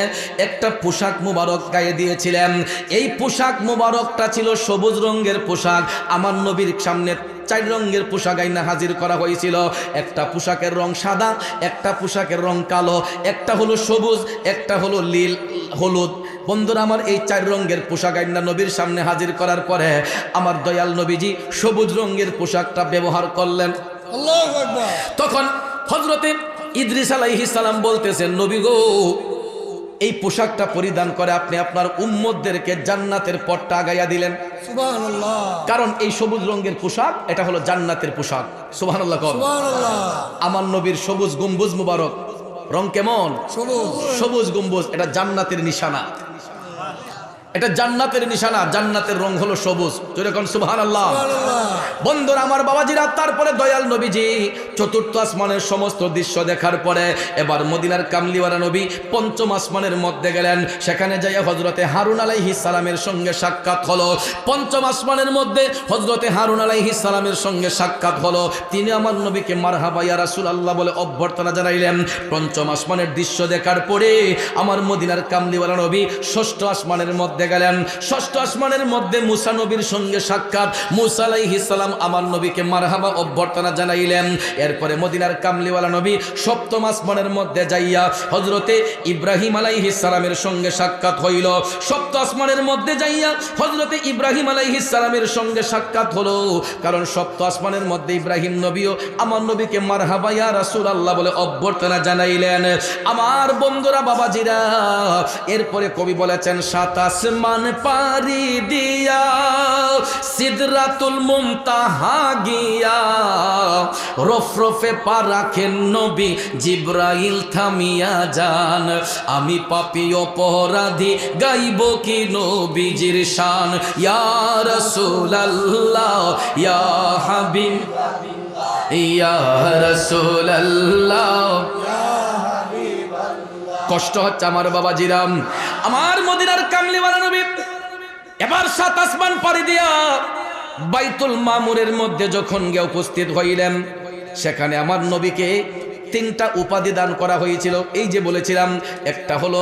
একটা পোশাক মুবারক গায়ে দিয়েছিলেন। এই পোশাক মুবারকটা ছিল সবুজ রঙের পোশাক। আমার নবীর সামনে 4 রঙের পোশাক আইনা হাজির করা হয়েছিল। একটা পোশাকের রং সাদা, একটা পোশাকের রং কালো, একটা হলো সবুজ, একটা হলো নীল হলুদ। বন্ধুরা আমার, এই 4 রঙের পোশাক আইনা নবীর সামনে হাজির করার পরে আমার দয়াল নবীজি সবুজ রঙের পোশাকটা ব্যবহার করলেন। আল্লাহু আকবার। তখন হযরতে ইদ্রিস আলাইহিস সালাম বলতেছেন, নবী গো, এই পোশাকটা পরিধান করে আপনি আপনার উম্মতদেরকে জান্নাতের পথটা আগাইয়া দিলেন। সুবহানাল্লাহ। কারণ এই সবুজ রঙের পোশাক এটা হলো জান্নাতের পোশাক। সুবহানাল্লাহ। সুবহানাল্লাহ। আমার নবীর সবুজ গম্বুজ মুবারক রং কেমন? সবুজ। সবুজ গম্বুজ, এটা জান্নাতের নিশানা, এটা জান্নাতের নিশানা। জান্নাতের রং হলো সবুজ। যেরকম সুবহানাল্লাহ। বন্ধুরা আমার বাবাজিরা, তারপরে দয়াল নবীজি চতুর্থ আসমানের সমস্ত দৃশ্য দেখার পরে এবার মদিনার কামলিওয়ালা নবী পঞ্চম আসমানের মধ্যে গেলেন। সেখানে যাইয়া হযরতে হারুন আলাইহিস সালামের সঙ্গে সাক্ষাৎ হলো। পঞ্চম আসমানের মধ্যে হযরতে হারুন আলাইহিস সালামের সঙ্গে সাক্ষাৎ হলো। তিনি আমার নবীকে মারহাবা ইয়া রাসূলুল্লাহ বলে অভ্যর্থনা জানাইলেন। পঞ্চম আসমানের দৃশ্য দেখার পরে আমার মদিনার কামলিওয়ালা নবী ষষ্ঠ আসমানের মধ্যে গেলেন। ষষ্ঠ আসমানের মধ্যে মুসা নবীর সঙ্গে সাক্ষাৎ। মুসা আলাইহিস সালাম আমার নবীকে মারহাবা অভ্যর্থনা জানাইলেন। এরপরে মদিনার কামলিওয়ালা নবী সপ্তম আসমানের মধ্যে যাইয়া হযরতে ইব্রাহিম আলাইহিস সালামের সঙ্গে সাক্ষাৎ হইল। সপ্ত আসমানের মধ্যে যাইয়া হযরতে ইব্রাহিম আলাইহিস সালামের সঙ্গে সাক্ষাৎ হলো। কারণ সপ্ত আসমানের মধ্যে ইব্রাহিম নবীও আমার নবীকে মারহাবা ইয়া রাসূলুল্লাহ বলে অভ্যর্থনা জানাইলেন। আমার বন্ধুরা বাবাজিরা, এরপরে কবি বলেছেন, 7 আসমান পারি দিয়া সিদরাতুল মুনতাহা গিয়া রফরফে পা রাখেন নবী জিবরাইল থামিয়া যান। আমি পাপী অপরাধী গাইব কি নবীজির শান। ইয়া রাসূলুল্লাহ ইয়া হাবিব ইয়া রাসূলুল্লাহ। কষ্ট হচ্ছে আমার বাবাজিরাম, আমার মদিনার কামলিওয়ালা নবী এবার 7 আসমান পাড়ি দিয়া বাইতুল মামুরের মধ্যে যখন গিয়ে উপস্থিত হইলেন, সেখানে আমার নবীকে 3টা উপাধি দান করা হয়েছিল। এই যে বলেছিলাম, একটা হলো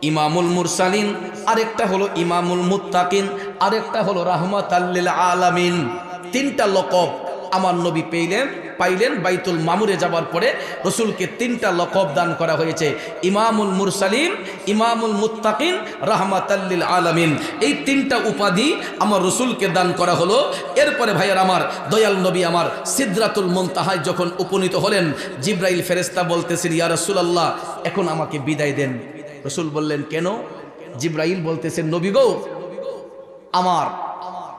ইমামুল মুরসালিন, আরেকটা হলো ইমামুল মুত্তাকিন, আরেকটা হলো রাহমাতাল লিল আলামিন। 3টা লকব আমার নবী পাইলেন বাইতুল মামুরে যাবার পরে। রসুলকে 3টা লকব দান করা হয়েছে, ইমামুল মুরসালিন, ইমামুল মুত্তাকিন, রাহমাতাল লিল আলামিন। এই 3টা উপাধি আমার রসুলকে দান করা হলো। এরপরে ভাইয়ার আমার দয়াল নবী আমার সিদরাতুল মুনতাহায় যখন উপনীত হলেন, জিবরাইল ফেরেশতা বলতেছেন, ইয়া রাসূলুল্লাহ এখন আমাকে বিদায় দেন। রসুল বললেন, কেন? জিবরাইল বলতেছেন, নবী গো, আমার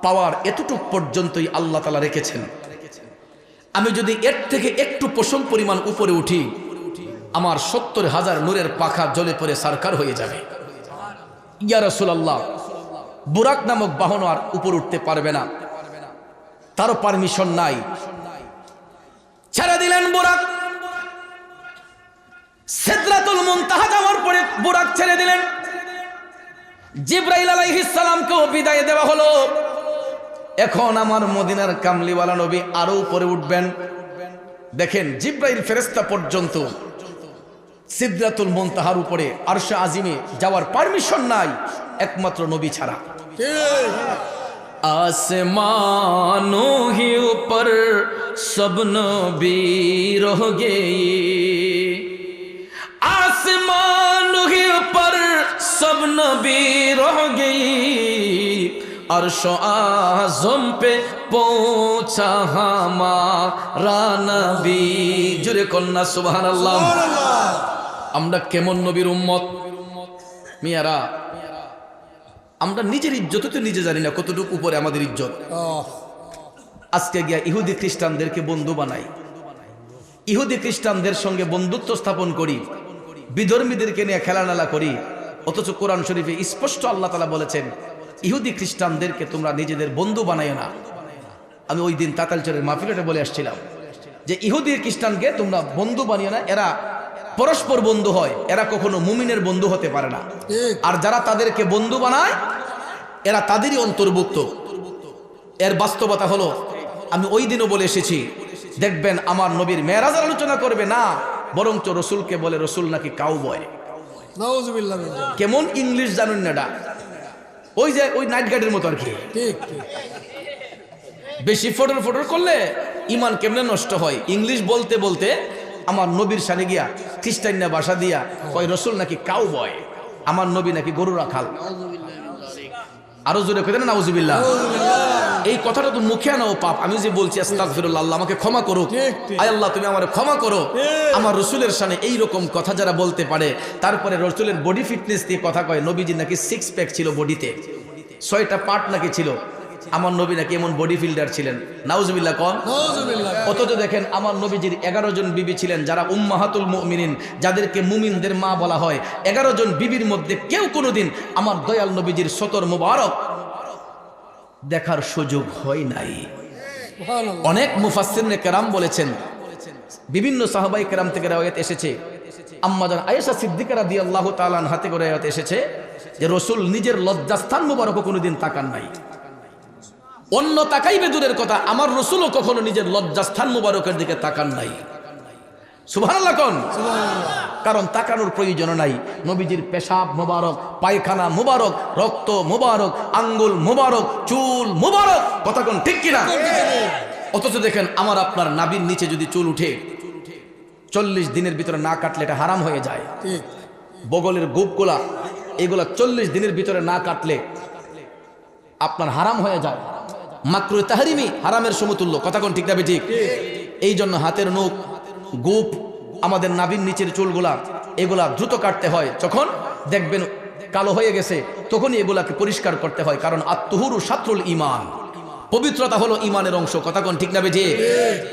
পাওয়ার এতটুকু পর্যন্তই আল্লাহ তাআলা রেখেছেন। আমি যদি এর থেকে একটু পশম পরিমাণ উপরে উঠি, আমার 70,000 নূরের পাখা জ্বলে পড়ে সারকার হয়ে যাবে। ইয়া রাসূলুল্লাহ, বুরাক নামক বাহন আর উপর উঠতে পারবে না, তারও পারমিশন নাই। ছেড়ে দিলেন বুরাক। সিদরাতুল মুনতাহা যাওয়ার পরে বুরাক ছেড়ে দিলেন। জিবরাইল আলাইহিস সালামকেও বিদায় দেওয়া হলো। এখন আমার মদিনার কামলিওয়ালা নবী আরো উপরে উঠবেন। দেখেন, জিবরাইল ফেরেশতা পর্যন্ত সিদরাতুল মুনতাহার উপরে আরশে আজিমে যাওয়ার পারমিশন নাই, একমাত্র নবী ছাড়া। आसमानों ही ऊपर सब नबी रह गए, आसमानों ही ऊपर सब नबी रह गए, अर्श आज़म पे पहुंचा हमारा नबी। जुरे कन्ना सुबहानाल्लाह। আমরা কেমন নবীর উম্মত মিয়ারা, আমরা নিজের ইজ্জত তো নিজে জানি না কতটুকু উপরে আমাদের ইজ্জত। আজকে গিয়া ইহুদি খ্রিস্টানদেরকে বন্ধু বানাই, ইহুদি খ্রিস্টানদের সঙ্গে বন্ধুত্ব স্থাপন করি, বিধর্মীদেরকে নিয়ে খেলানালা করি। অথচ কোরআন শরীফে স্পষ্ট আল্লাহ তাআলা বলেছেন, ইহুদি খ্রিস্টানদেরকে তোমরা নিজেদের বন্ধু বানাইও না। আমি ওই দিন তাতালচরের মাহফিলে বলে আসছিলাম যে ইহুদি খ্রিস্টানকে তোমরা বন্ধু বানিও না, এরা পরস্পর বন্ধু হয়, এরা কখনো মুমিনের বন্ধু হতে পারে না। ঠিক। আর যারা তাদেরকে বন্ধু বানায় এরা তাদেরই অন্তর্ভুক্ত। এর বাস্তবতা হলো, আমি ওই দিনও বলে এসেছি, দেখবেন আমার নবীর মেরাজের আলোচনা করবে না, বরঞ্চ রসুলকে বলে রসুল নাকি কাউবয়। নাউজুবিল্লাহ মিন জালিক। কেমন ইংলিশ জানুন না এটা, ওই যে ওই নাইট গার্ডের মতো আর কি। ঠিক ঠিক। বেশি ফটোর ফটোর করলে ইমান কেমনে নষ্ট হয়। ইংলিশ বলতে বলতে আমার নবীর সানে গিয়া খ্রিস্টাইনা ভাষা দিয়া কয় রসুল নাকি কাউবয়, আমার নবী নাকি গরু রাখাল। আরো জোরে কইতেন নাউজুবিল্লাহ। এই কথাটা তো মুখে আনাও পাপ। আমি যে বলছি আস্তাগফিরুল্লাহ, আল্লাহ আমাকে ক্ষমা করো, ঠিক, ঠিক। আয় আল্লাহ তুমি আমারে ক্ষমা করো। ঠিক। আমার রসুলের সামনে এই রকম কথা যারা বলতে পারে, তারপরে রসুলের বডি ফিটনেস দিয়ে কথা কয়, নবীজি নাকি 6 প্যাক ছিল বডিতে, 6টা পার্ট নাকি ছিল, আমার নবী নাকি এমন বডি ফিল্ডার ছিলেন। নাউজুবিল্লাহ কন। নাউজুবিল্লাহ। অথচ দেখেন আমার নবীজির 11 জন বিবি ছিলেন, যারা উম্মাহাতুল মুমিনিন, যাদেরকে মুমিনদের মা বলা হয়। 11 জন বিবির মধ্যে কেউ কোনোদিন আমার দয়াল নবীজির সতর মুবারক দেখার সুযোগ হয় নাই। সুবহানাল্লাহ। অনেক মুফাসসিরনে কেরাম বলেছেন, বিভিন্ন সাহাবাই কেরাম থেকে রাওয়ায়াত এসেছে, আম্মাজান আয়েশা সিদ্দিকা রাদিয়াল্লাহু তাআলা আনহা থেকে রাওয়ায়াত এসেছে যে রসুল নিজের লজ্জাস্থান মুবারক কোনোদিন তাকান নাই। অন্য তাকাইবে দূরের কথা, আমার রসুলও কখনো নিজের লজ্জাস্থান মুবারকের দিকে তাকান নাই। সুবহানাল্লাহ কোন। কারণ তাকানোর প্রয়োজন নাই। নবীজির পেশাব মুবারক, পায়খানা মুবারক, রক্ত মুবারক, আঙ্গুল মুবারক, চুল মুবারক, কথা কোন ঠিক কিনা। অথচ দেখেন আমার আপনার নাভির নিচে যদি চুল উঠে 40 দিনের ভিতরে না কাটলে এটা হারাম হয়ে যায়। ঠিক। বগলের গোপগুলা এগুলা 40 দিনের ভিতরে না কাটলে আপনার হারাম হয়ে যায়। মাকরুহ তাহরিমি, হারামের সমতুল্য, কথা কোন ঠিক না ঠিক। এই জন্য হাতের নখ, গোপ, আমাদের নাভির নিচের চুলগুলা এগুলা দ্রুত কাটতে হয়। যখন দেখবেন কালো হয়ে গেছে তখনই এগুলাকে পরিষ্কার করতে হয়, কারণ আত্মহুরু শাত্রুল ঈমান, পবিত্রতা হলো ঈমানের অংশ, কথা কোন ঠিক না বেজে।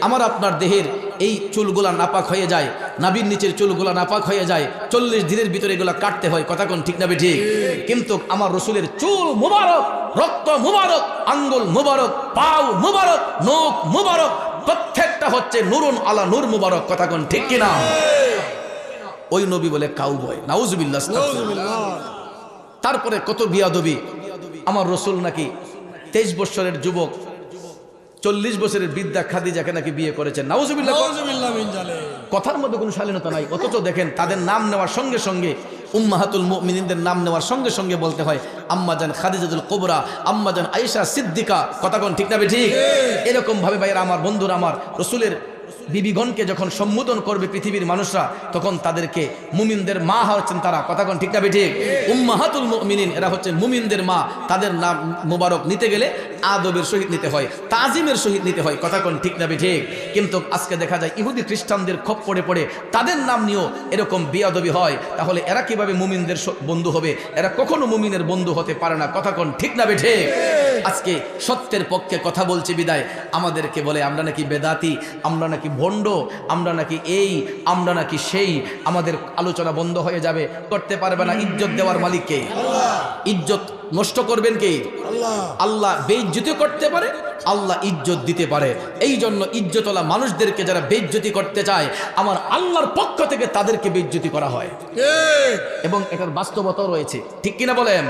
আমার আপনার দেহের এই চুলগুলা নাপাক হয়ে যায়, নাভির নিচের চুলগুলা নাপাক হয়ে যায়, 40 দিনের ভিতরে এগুলা কাটতে হয়, কথা কোন ঠিক না বেজে। কিন্তু আমার রসুলের চুল মুবারক, রক্ত মুবারক, আঙ্গুল মুবারক, পাও মুবারক, নখ মুবারক, প্রত্যেকটা হচ্ছে নুরুন আলা নূর মুবারক, কথা কোন ঠিক কিনা। ওই নবী বলে কাউবয়। নাউজুবিল্লাহ। নাউজুবিল্লাহ। তারপরে কত বিয়াদবি। আমার রসুল নাকি 23 বছরের যুবক 40 বছরের বৃদ্ধা খাদিজাকে নাকি বিয়ে করেছেন। নাউজুবিল্লাহ। নাউজুবিল্লাহ মিন জালিক। কথার মধ্যে কোনো শালীনতা নাই। অথচ দেখেন তাদের নাম নেওয়ার সঙ্গে সঙ্গে, উম্মাহাতুল মুমিনিনদের নাম নেওয়ার সঙ্গে সঙ্গে বলতে হয় আম্মাজান খাদিজাতুল কুবরা, আম্মাজান আয়েশা সিদ্দিকা, কথা কোন ঠিক না ঠিক। এরকম ভাবে ভাইয়েরা আমার, বন্ধুরা আমার, রসুলের বিবিগণকে যখন সম্বোধন করবে পৃথিবীর মানুষরা, তখন তাদেরকে মুমিনদের মা হচ্ছেন তারা, কথা কোন ঠিক না ঠিক। উম্মাহাতুল মুমিনিন, এরা হচ্ছেন মুমিনদের মা। তাদের নাম মুবারক নিতে গেলে আদবের সহিত নিতে হয়, তাজিমের সহিত নিতে হয়, কথা কোন ঠিক না ঠিক। কিন্তু আজকে দেখা যায় ইহুদি খ্রিস্টানদের খপ্পরে পড়ে তাদের নাম নিয়েও এরকম বিয়াদবি হয়। তাহলে এরা কিভাবে মুমিনদের বন্ধু হবে? এরা কখনো মুমিনের বন্ধু হতে পারে না, কথা কোন ঠিক না ঠিক। আজকে সত্যের পক্ষে কথা বলছে বিদায় আমাদেরকে বলে আমরা নাকি বেদাতি, আমরা নাকি ভণ্ড, আমরা নাকি এই, আমরা নাকি সেই। আমাদের আলোচনা বন্ধ হয়ে যাবে, করতে পারবে না। ইজ্জত দেওয়ার মালিক কে? ইজ্জত নষ্ট করবেন কে? আল্লাহ। বেইজ্জতি করতে পারে, আল্লাহ ইজ্জত দিতে পারে। এই জন্য ইজ্জতওয়ালা মানুষদেরকে যারা বেইজ্জতি করতে চায়, আমার আল্লাহর পক্ষ থেকে তাদেরকে বেইজ্জতি করা হয়, এবং এটার বাস্তবতাও রয়েছে, ঠিক কিনা বলেন?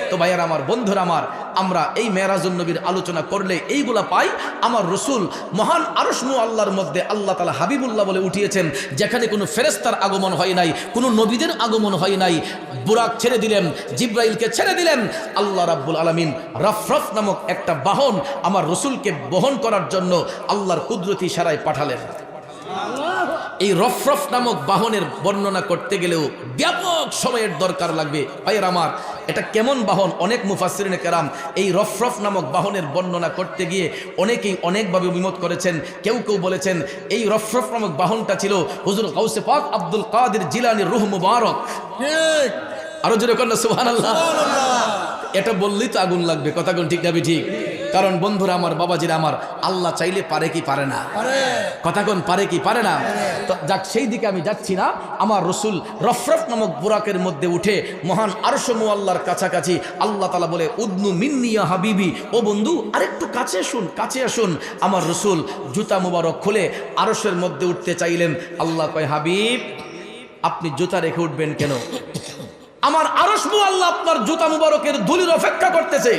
তো ভাইয়ার আমার, বন্ধুরা আমার, আমরা এই মেরাজুন নবীর আলোচনা করলে এইগুলা পাই। আমার রসুল মহান আরশ আল্লাহর মধ্যে আল্লাহ তাআলা হাবিবুল্লাহ বলে উঠিয়েছেন, যেখানে কোনো ফেরেশতার আগমন হয় নাই, কোনো নবীদের আগমন হয় নাই। বুরাক ছেড়ে দিলেন, জিব্রাইলকে ছেড়ে দিলেন। আল্লাহ রাব্বুল আলামিন রফরফ নামক একটা বাহন আমার রসুলকে বহন করার জন্য আল্লাহর কুদরতি ইশারায় পাঠালেন। এই রফরফ নামক বাহনের বর্ণনা করতে গেলেও ব্যাপক সময়ের দরকার লাগবে। ভাইয়ের আমার, এটা কেমন বাহন? অনেক মুফাসসিরিনে কেরাম এই রফরফ নামক বাহনের বর্ণনা করতে গিয়ে অনেকেই অনেকভাবে অভিমত করেছেন। কেউ কেউ বলেছেন এই রফরফ নামক বাহনটা ছিল হুজুর গাউসে পাক আব্দুল কাদের জিলানীর রূহ মুবারক। ঠিক। আরো জোরে করেন সুবহানাল্লাহ। এটা বললেই তো আগুন লাগবে, কথা কোন ঠিক না ঠিক। কারণ বন্ধুরা আমার, বাবাজিরা আমার, আল্লাহ চাইলে পারে কি পারে না? কথা কোন পারে কি পারে না? তো যাক, সেই দিকে আমি যাচ্ছি না। আমার রসুল রফরফ নামক বুরাকের মধ্যে উঠে মহান আরশ মুআল্লার কাছাকাছি আল্লাহ তাআলা বলে, উদনু মিন্নি ইয়া হাবিবি, ও বন্ধু আরেকটু কাছে আসুন, কাছে আসুন। আমার রসুল জুতা মুবারক খুলে আরশের মধ্যে উঠতে চাইলেন। আল্লাহ কয়, হাবিব আপনি জুতা রেখে উঠবেন কেন? আমার আরশ মুআল্লা আপনার জুতা মুবারকের ধুলির অপেক্ষা করতেছে।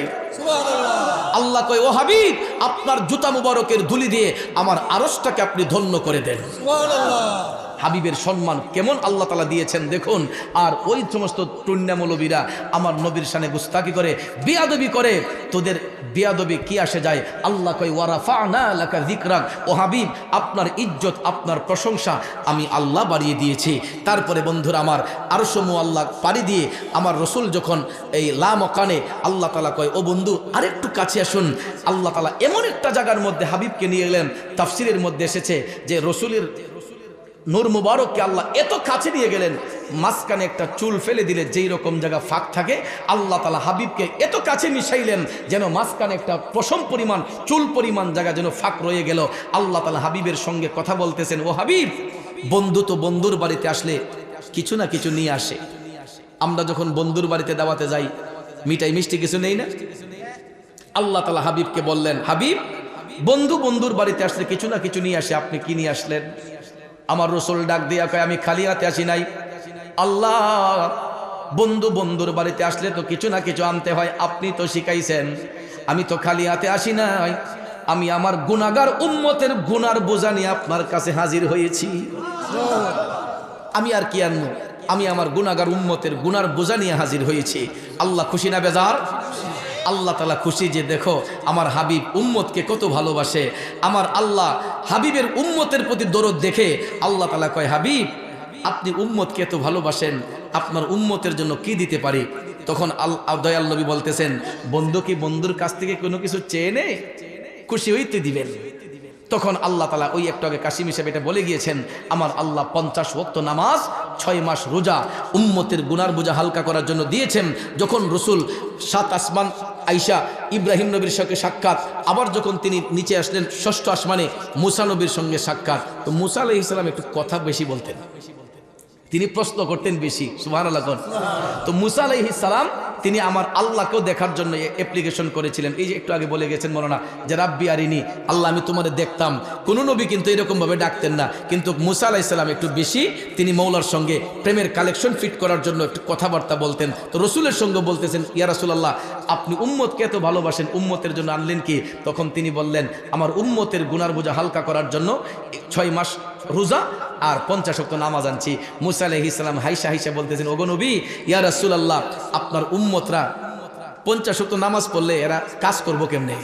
আল্লাহ কয়, ও হাবিব, আপনার জুতা মুবারকের ধুলি দিয়ে আমার আরশটাকে আপনি ধন্য করে দেন। হাবিবের সম্মান কেমন আল্লাহ তাআলা দিয়েছেন দেখুন। আর ওই সমস্ত টুন্না মৌলবীরা আমার নবীর শানে গুস্তাকি করে, বেয়াদবি করে, তোদের বেয়াদবি কি আসে যায়? আল্লাহ কয়, ওয়ারাফা'না লাকা যিকরাক, ও হাবিব, আপনার ইজ্জত, আপনার প্রশংসা আমি আল্লাহ বাড়িয়ে দিয়েছি। তারপরে বন্ধুরা আমার, আরশ মুআল্লা পাড়ি দিয়ে আমার রসুল যখন এই লা মকানে, আল্লাহ তাআলা কয়, ও বন্ধু আরেকটু কাছে আসুন। আল্লাহ তাআলা এমন একটা জায়গার মধ্যে হাবিবকে নিয়ে এলেন, তাফসিরের মধ্যে এসেছে যে রসুলের নূর মুবারককে আল্লাহ এত কাছে নিয়ে গেলেন, মাঝখানে একটা চুল ফেলে দিলে যেই রকম জায়গা ফাঁক থাকে, আল্লাহ তাআলা হাবিবকে এত কাছে মিশাইলেন যেন মাঝখানে একটা পশম পরিমাণ, চুল পরিমাণ জায়গা যেন ফাঁক রয়ে গেল। আল্লাহ তাআলা হাবিবের সঙ্গে কথা বলতেছেন, ও হাবিব, বন্ধু তো বন্ধুর বাড়িতে আসলে কিছু না কিছু নিয়ে আসে। আমরা যখন বন্ধুর বাড়িতে দাওয়াতে যাই, মিঠাই মিষ্টি কিছু নেই না? আল্লাহ তাআলা হাবিবকে বললেন, হাবিব, বন্ধু বন্ধুর বাড়িতে আসলে কিছু না কিছু নিয়ে আসে, আপনি কি নিয়ে আসলেন? আমার রসুল ডাক দিয়া কয়, আমি খালি হাতে আসি নাই। আল্লাহ, বন্ধু বন্ধুর বাড়িতে আসলে তো কিছু না কিছু আনতে হয়, আপনি তো শিখাইছেন। আমি তো খালি হাতে আসি নাই, আমি আমার গুনাহগার উম্মতের গুনার বোঝা নিয়ে আপনার কাছে হাজির হয়েছি। আমি আর কি আনবো? আমি আমার গুনাহগার উম্মতের গুনার বোঝা নিয়ে হাজির হয়েছি। আল্লাহ খুশি না বেজার? আল্লাহ তাআলা খুশি যে দেখো আমার হাবিব উম্মতকে কত ভালোবাসে। আমার আল্লাহ হাবিবের উম্মতের প্রতি দরদ দেখে আল্লাহ তাআলা কয়, হাবিব, আপনি উম্মতকে এত ভালোবাসেন, আপনার উম্মতের জন্য কি দিতে পারি? তখন দয়াল নবী বলতেছেন, বন্ধু কি বন্ধুর কাছ থেকে কোনো কিছু চেয়ে নেই? খুশি হইতে দিবেন। তখন আল্লাহ তাআলা ওই একটু আগে কাসিম হিসেবে এটা বলে গিয়েছেন, আমার আল্লাহ 50 ওয়াক্ত নামাজ, 6 মাস রোজা উম্মতের গুনার বোঝা হালকা করার জন্য দিয়েছেন। যখন রসুল 7 আসমান আইসা ইব্রাহিম নবীর সঙ্গে সাক্ষাৎ, আবার যখন তিনি নিচে আসলেন 6ষ্ঠ আসমানে মুসা নবীর সঙ্গে সাক্ষাৎ, তো মুসা আলাইহিস সালাম একটু কথা বেশি বলতেন, তিনি প্রশ্ন করতেন বেশি। সুবহানাল্লাহ। তো মুসা আলাইহিস সালাম তিনি আমার আল্লাহকেও দেখার জন্য অ্যাপ্লিকেশন করেছিলেন। এই যে একটু আগে বলে গেছেন মৌলানা যে রাব্বি আরিনি, আল্লাহ আমি তোমারে দেখতাম। কোনো নবী কিন্তু এরকমভাবে ডাকতেন না, কিন্তু মুসা আলাইহিস সালাম একটু বেশি তিনি মৌলার সঙ্গে প্রেমের কালেকশন ফিট করার জন্য একটু কথাবার্তা বলতেন। তো রসুলের সঙ্গে বলতেছেন, ইয়া রাসূলুল্লাহ, আপনি উম্মতকে এত ভালোবাসেন, উম্মতের জন্য আনলেন কি? তখন তিনি বললেন, আমার উম্মতের গুনার বোঝা হালকা করার জন্য 6 মাস রোজা আর 50 ওয়াক্ত নামাজ আনছি। মুসা আলাইহিস সালাম হাইসা হাইসা বলতেছেন, ওগো নবী, ইয়া রাসূলুল্লাহ, আপনার উম্মতরা 50 ওয়াক্ত নামাজ পড়লে এরা কাজ করবো কেমনে?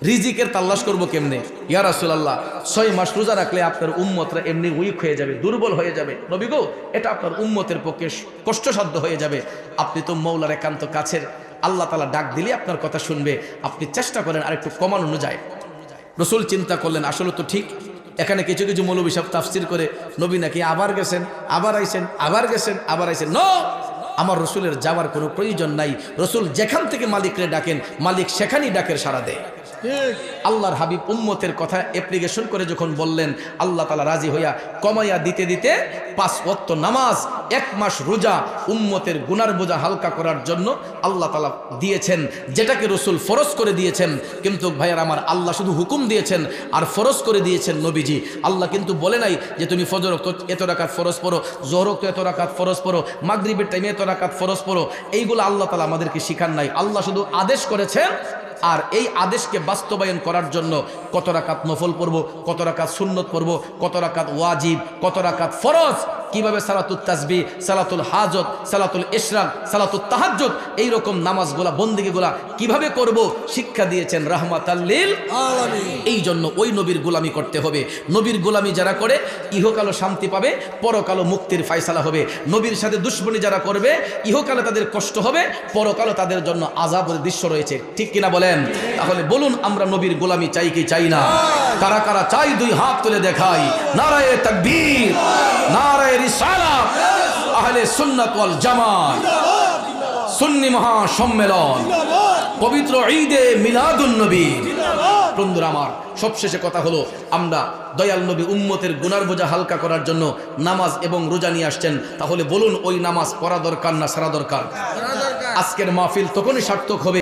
রিজিকের তাল্লাশ করবো কেমনে? ইয়া রাসূলুল্লাহ, 6 মাস রোজা রাখলে আপনার উম্মতরা এমনি উইক হয়ে যাবে, দুর্বল হয়ে যাবে। নবী গো, এটা আপনার উম্মতের পক্ষে কষ্টসাধ্য হয়ে যাবে। আপনি তো মৌলার একান্ত কাছের, আল্লাহ তাআলা ডাক দিলে আপনার কথা শুনবে, আপনি চেষ্টা করেন আর একটু কমানো যায়। রসুল চিন্তা করলেন, আসলে তো ঠিক, এখানে কিছু কিছু মৌলবী সব তাফসির করে নবী নাকি আবার গেছেন, আবার আইছেন, আবার গেছেন, আবার আইছেন। নো, আমার রসুলের যাওয়ার কোনো প্রয়োজন নাই। রসুল যেখান থেকে মালিকরে ডাকেন, মালিক সেখানেই ডাকের সাড়া দেয়। আল্লাহর হাবিব উম্মতের কথা অ্যাপ্লিকেশন করে যখন বললেন, আল্লাহ তাআলা রাজি হইয়া কমাইয়া দিতে দিতে 5 ওয়াক্ত নামাজ, 1 মাস রোজা উম্মতের গুনার বোঝা হালকা করার জন্য আল্লাহ তাআলা দিয়েছেন, যেটাকে রসুল ফরজ করে দিয়েছেন। কিন্তু ভাইয়ার আমার, আল্লাহ শুধু হুকুম দিয়েছেন আর ফরজ করে দিয়েছেন নবীজি। আল্লাহ কিন্তু বলে নাই যে তুমি ফজর এত রাকাত ফরজ পড়ো, জোহর এত রাকাত ফরজ পড়ো, মাগরিবের টাইমে এত রাকাত ফরজ পড়ো। এইগুলো আল্লাহ তাআলা আমাদেরকে শিখান নাই। আল্লাহ শুধু আদেশ করেছেন, আর এই আদেশকে বাস্তবায়ন করার জন্য কত রাকাত নফল পড়ব, কত রাকাত সুন্নত পড়ব, কত রাকাত ওয়াজিব, কত রাকাত ফরজ, কিভাবে সালাতুল তাসবিহ, সালাতুল হাজত, সালাতুল ইশরাক, সালাতুল তাহাজ্জুদ, এই রকম নামাজগুলা, বন্দেগীগুলা কিভাবে করব শিক্ষা দিয়েছেন রাহমাতাল লিল আলামিন। এই জন্য ওই নবীর গোলামি করতে হবে। নবীর গোলামি যারা করে ইহকালও শান্তি পাবে, পরকালও মুক্তির ফয়সালা হবে। নবীর সাথে দুশমনি যারা করবে, ইহকালে তাদের কষ্ট হবে, পরকালও তাদের জন্য আযাবের দৃশ্য রয়েছে। ঠিক কিনা বলেন? তাহলে বলুন, আমরা নবীর গোলামি চাই কি চাই না? কারা কারা চাই? 2 হাত তুলে দেখাই। নারায়ে তাকবীর, নারায়ে রিসালাত, আহলে সুন্নাত ওয়াল জামাত, সুন্নি মহা সম্মেলন, পবিত্র ঈদে মিলাদুন নবী। বন্ধুরা আমার, সবশেষে কথা হলো, আমরা দয়াল নবী উম্মতের গুনার বোঝা হালকা করার জন্য নামাজ এবং রোজা নিয়ে আসছেন। তাহলে বলুন, ওই নামাজ পড়া দরকার না সারা দরকার? আজকের মাহফিল তখনই সার্থক হবে